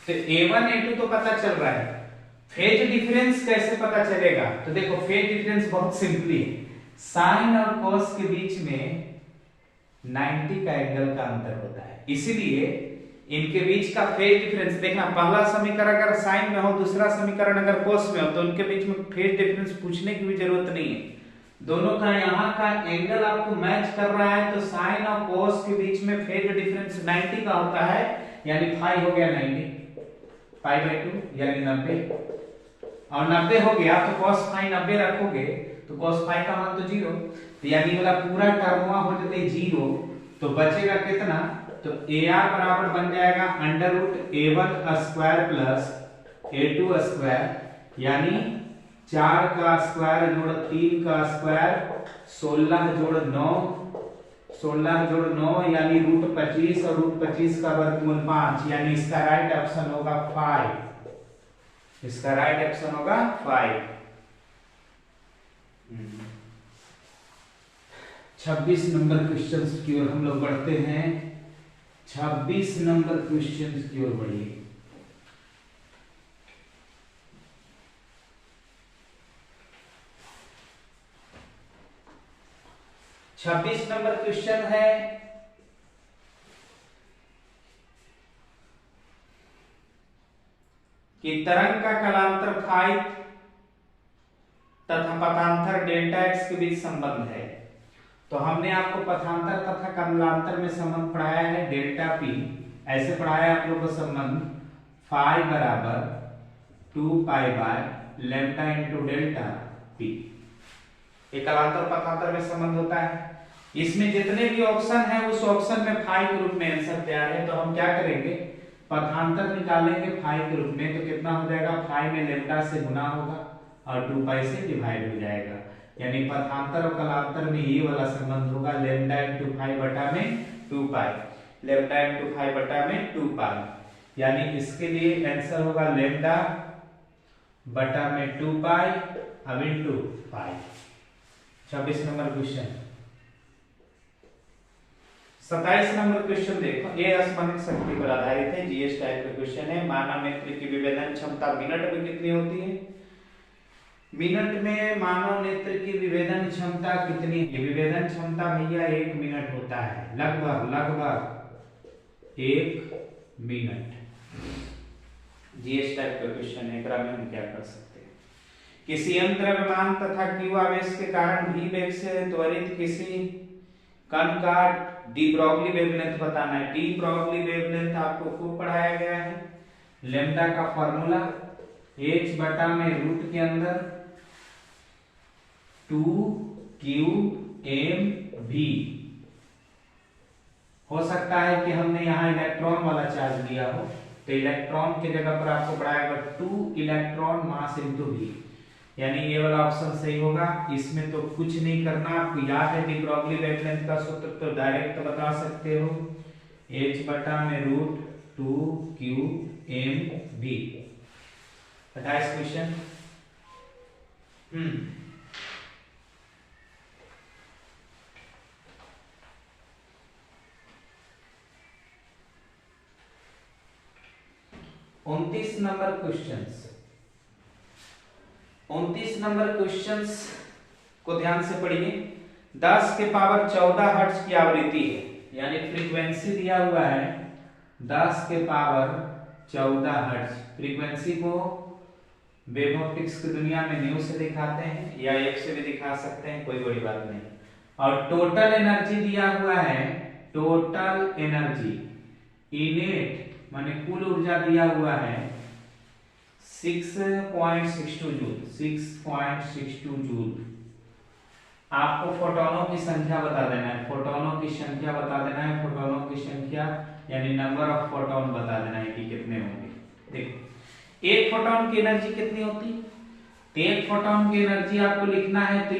तो A1 A2 तो पता चल रहा है, फेज डिफरेंस कैसे पता चलेगा। तो देखो फेज डिफरेंस बहुत सिंपली है, साइन और कॉस के बीच में 90 का एंगल का अंतर होता है, इसीलिए इनके बीच का फेज डिफरेंस देखना। पहला समीकरण अगर साइन में हो, दूसरा समीकरण अगर कोस में हो, तो उनके बीच में फेज डिफरेंस पूछने की भी जरूरत नहीं है। दोनों का यहाँ का एंगल आपको मैच कर रहा है, तो साइन और कोस के बीच में फेज डिफरेंस 90 का होता है, यानी फाई हो गया 90, पाई बाय 2 यानी 90, और 90 हो गया तो cos फाई 90 रखोगे तो cos फाई का मान तो 0, तो यानी वाला पूरा टर्म हो जाते 0, तो बचेगा कितना, तो AR बराबर बन जाएगा under root A1 square plus A2 square, यानी 4 का स्क्वायर जोड़ 3 का स्क्वायर 16 जोड़ 9, 16 जोड़ 9 यानी रूट 25 और रूट 25 का वर्गमूल 5, यानी इसका राइट ऑप्शन होगा 5, इसका राइट ऑप्शन होगा 5। 26 नंबर क्वेश्चन की ओर हम लोग बढ़ते हैं। 26 नंबर क्वेश्चन की ओर बढ़िए। छब्बीस नंबर क्वेश्चन है कि तरंग का कलांतर फाई तथा पथांतर डेल्टा एक्स के बीच संबंध है। तो हमने आपको पथांतर तथा कलांतर में संबंध पढ़ाया है डेल्टा पी, ऐसे पढ़ाया आप लोगों को संबंध फाई बराबर 2 pi by lambda into delta P. एक कलांतर पथांतर में संबंध होता है। इसमें जितने भी ऑप्शन है उस ऑप्शन में फाई के रूप में आंसर तैयार है, तो हम क्या करेंगे, पथांतर निकालेंगे फाई के रूप में, तो कितना हो जाएगा, फाई में लैम्डा से गुना होगा और 2 पाई से डिवाइड हो जाएगा, यानी पथांतर और कलांतर में ये वाला संबंध होगा लैम्डा इनटू फाई बटा में 2 पाई, लैम्डा इनटू फाई बटा में 2 पाई, यानी इसके लिए आंसर होगा लैम्डा बटा में 2 पाई अब इनटू पाई। 26 नंबर क्वेश्चन। 27 नंबर क्वेश्चन देखो, ये अस्मनिक शक्ति पर आधारित है, जीएस टाइप का क्वेश्चन है। मानव नेत्र की विभेदन क्षमता मिनट में कितनी होती है? मिनट में मानव नेत्र की विभेदन क्षमता कितनी है? विभेदन क्षमता भैया 1 मिनट होता है, लगभग 1 मिनट। जीएस टाइप का क्वेश्चन है, एकरा में हम क्या कर सकते हैं, किसी अन्य द्रव्यमान तथा क्यू आवेश के कारण v वेग से त्वरित किसी कण का डी ब्रॉगली वेवलेंथ बताना है। डी ब्रॉगली वेवलेंथ आपको खूब पढ़ाया गया है। लैम्डा का फॉर्मूला h बटा में रूट के अंदर 2qm_v। हो सकता है कि हमने यहाँ इलेक्ट्रॉन वाला चार्ज लिया हो, तो इलेक्ट्रॉन की जगह पर आपको पढ़ाएगा 2 इलेक्ट्रॉन मास इनटू v, यानी ये वाला ऑप्शन सही होगा। इसमें तो कुछ नहीं करना, आपको याद है डी ब्रॉगली वेवलेंथ का सूत्र, तो डायरेक्ट बता सकते हो h बटा में रूट 2qm_v। 28 question. 29 number questions. 29 number questions को ध्यान से पढ़िए। 10 के पावर 14 हर्ट्ज की आवृत्ति है, यानी फ्रीक्वेंसी दिया हुआ है 10 के पावर 14 हर्ट्ज। फ्रीक्वेंसी को वेव ऑप्टिक्स की दुनिया में न्यू से दिखाते हैं या एक से भी दिखा सकते हैं, कोई बड़ी बात नहीं। और टोटल एनर्जी दिया हुआ है, टोटल एनर्जी इनेट माने कुल ऊर्जा दिया हुआ है 6.62 जूल, 6.62 जूल। आपको फोटोनों की संख्या बता देना है, फोटोनों की संख्या बता देना है, फोटोनों की संख्या यानी नंबर ऑफ फोटोन बता देना है कि कितने होंगे। देखो एक फोटोन की एनर्जी कितनी होती है, तो एक फोटोन की एनर्जी आपको लिखना है तो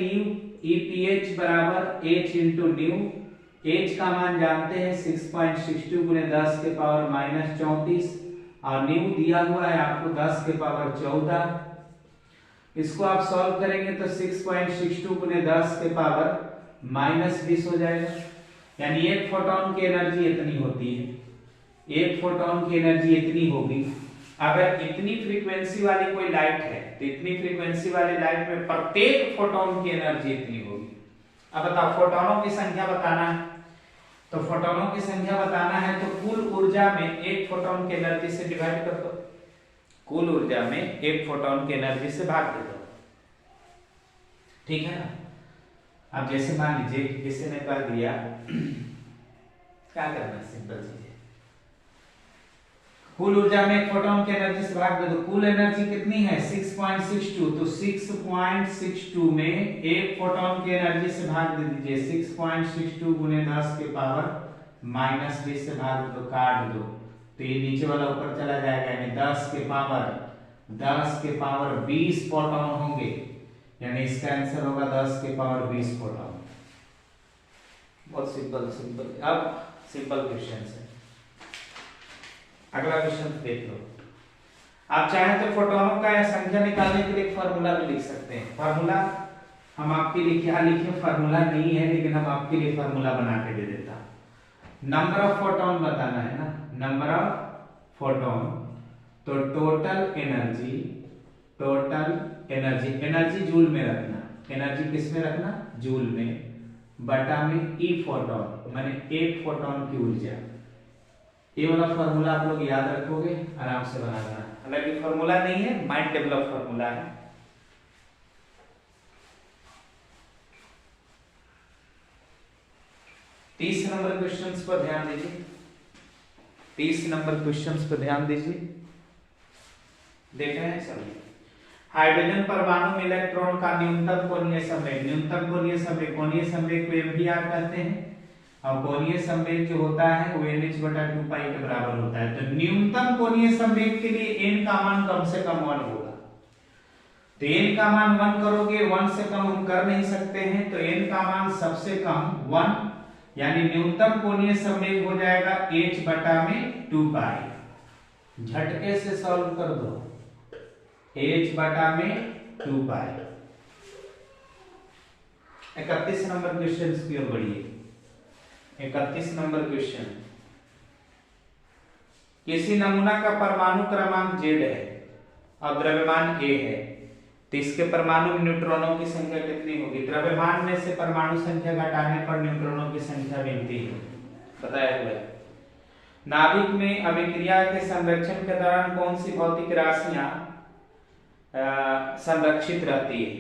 EPH बराबर h इंटू न्यू। h का मान जानते हैं 6.62 गुने 10 के पावर माइनस 34 और न्यू दिया हुआ है आपको 10 के पावर 14। इसको आप सॉल्व करेंगे तो 6.62 गुने 10 के पावर माइनस 20 हो जाएगा, यानी एक फोटोन की एनर्जी इतनी होती है, एक फोटोन की एनर्जी इतनी होगी। अगर इतनी फ्रीक्वेंसी वाली कोई लाइट है तो इतनी फ्रीक्वेंसी वाली लाइट में प्रत्येक फोटोन की एनर्जी इतनी होगी। अब बताओ फोटोनों की संख्या बताना है, तो फोटोनों की संख्या बताना है तो कुल ऊर्जा में एक फोटोन की एनर्जी से डिवाइड कर दो, कुल ऊर्जा में एक फोटोन की एनर्जी से भाग दे दो, ठीक है ना। अब जैसे मान लीजिए किसी ने कह दिया क्या करना है, सिंपल चीज है, कुल ऊर्जा में एक फोटोन की एनर्जी से भाग दे तो कुल एनर्जी कितनी है 6.62, तो 6.62 में एक फोटोन की एनर्जी से भाग दे दीजिए 6.62 गुने 10 के पावर -20 से भाग दो, काट दो तो ये नीचे वाला ऊपर चला जाएगा, यानी 10 के पावर 20 फोटोन होंगे, यानी इसका आंसर होगा 10 के पावर 20 फोटोन। बहुत सिंपल। अब सिंपल क्वेश्चन है। अगला क्वेश्चन देख लो। आप चाहें तो फोटोनों का संख्या निकालने के लिए फार्मूला भी लिख सकते हैं। फार्मूला हम आपके लिए क्या लिखे, फार्मूला नहीं है लेकिन हम आपके लिए फार्मूला बना के दे देता। नंबर ऑफ फोटोन बताना है ना, नंबर ऑफ फोटोन, तो टोटल एनर्जी जूल में रखना, एनर्जी किस में रखना, जूल में, बटा में ई फोटोन माने एक फोटोन की ऊर्जा। ये वाला फार्मूला आप लोग याद रखोगे, आराम से बना लेना। हालांकि फार्मूला नहीं है, माइंड डेवलप फार्मूला है। तीस नंबर क्वेश्चंस पर ध्यान दीजिए, 30 नंबर क्वेश्चंस पर ध्यान दीजिए। देख रहे हैं सभी, हाइड्रोजन परमाणु में इलेक्ट्रॉन का न्यूनतम कोणीय संवेग, कोणीय संवेग को एमवीआर कहते हैं, और कोणीय संवेग जो होता है वो NH/2π के बराबर होता है। तो न्यूनतम कोणीय संवेग के लिए n का मान कम से कम 1 होगा, तो n का मान 1 करोगे, 1 से कम हम कर नहीं सकते हैं, तो n का मान सबसे कम 1, यानी न्यूनतम कोणीय संवेग हो जाएगा h/2π। झटके से सॉल्व कर दो, h/2π। 31 नंबर क्वेश्चन की ओर बढ़िए। 31 नंबर क्वेश्चन, किसी नमूना का परमाणु क्रमांक Z है और द्रव्यमान A है, तो इसके परमाणु में न्यूट्रॉनों की संख्या कितनी होगी। द्रव्यमान में से परमाणु संख्या घटाने पर न्यूट्रॉनों की संख्या मिलती है, बताया हुआ है। नाभिक में अभिक्रिया के संरक्षण के दौरान कौन सी भौतिक राशियां संरक्षित रहती है,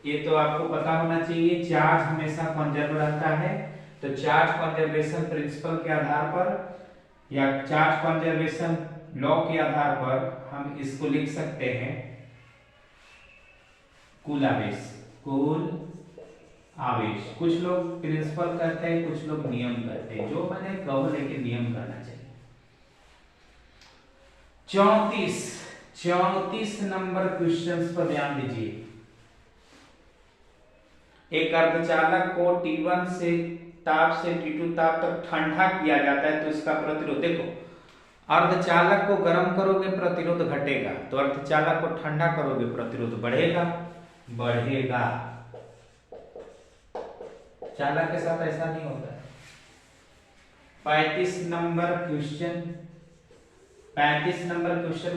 ये तो आपको पता होना चाहिए। चार्ज हमेशा कंजर्व रहता है, तो चार्ज कंजर्वेशन प्रिंसिपल के आधार पर या चार्ज कंजर्वेशन लॉ के आधार पर हम इसको लिख सकते हैं कुल आवेश। कुछ लोग प्रिंसिपल कहते हैं, कुछ लोग नियम कहते हैं, जो मैंने कहो लेकिन नियम करना चाहिए। 34 नंबर क्वेश्चंस पर ध्यान दीजिए। एक अर्धचालक को T1 से ताप से T2 ताप तक ठंडा किया जाता है, तो इसका प्रतिरोध देखो, अर्धचालक को गर्म करोगे प्रतिरोध घटेगा, तो अर्धचालक को ठंडा करोगे प्रतिरोध बढ़ेगा। चालक के साथ ऐसा नहीं होता है। 35 नंबर क्वेश्चन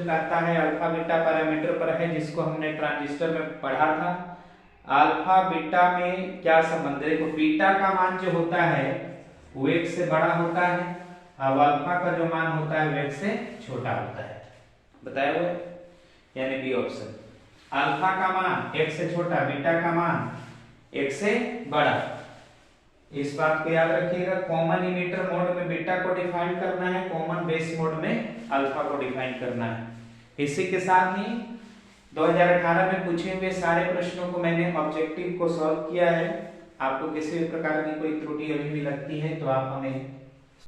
कहता है अल्फा बीटा पैरामीटर पर है, जिसको हमने ट्रांजिस्टर में पढ़ा था। अल्फा बीटा में क्या संबंध है, देखो बीटा का मान जो होता है वो 1 से बड़ा होता है, और अल्फा का जो मान होता है वो 1 से छोटा होता है, बताया हुआ है, यानी बी ऑप्शन। अल्फा का मान 1 से छोटा, बीटा का मान 1 से बड़ा। इस बात को याद रखिएगा। कॉमन इमीटर मोड में बीटा को डिफाइन करना है, कॉमन बेस मोड में अल्फा को डिफाइन करना है। इसी के साथ ही 2018 में पूछे हुए सारे प्रश्नों को मैंने ऑब्जेक्टिव को सॉल्व किया है। आपको किसी भी प्रकार की कोई त्रुटि अभी भी लगती है तो आप हमें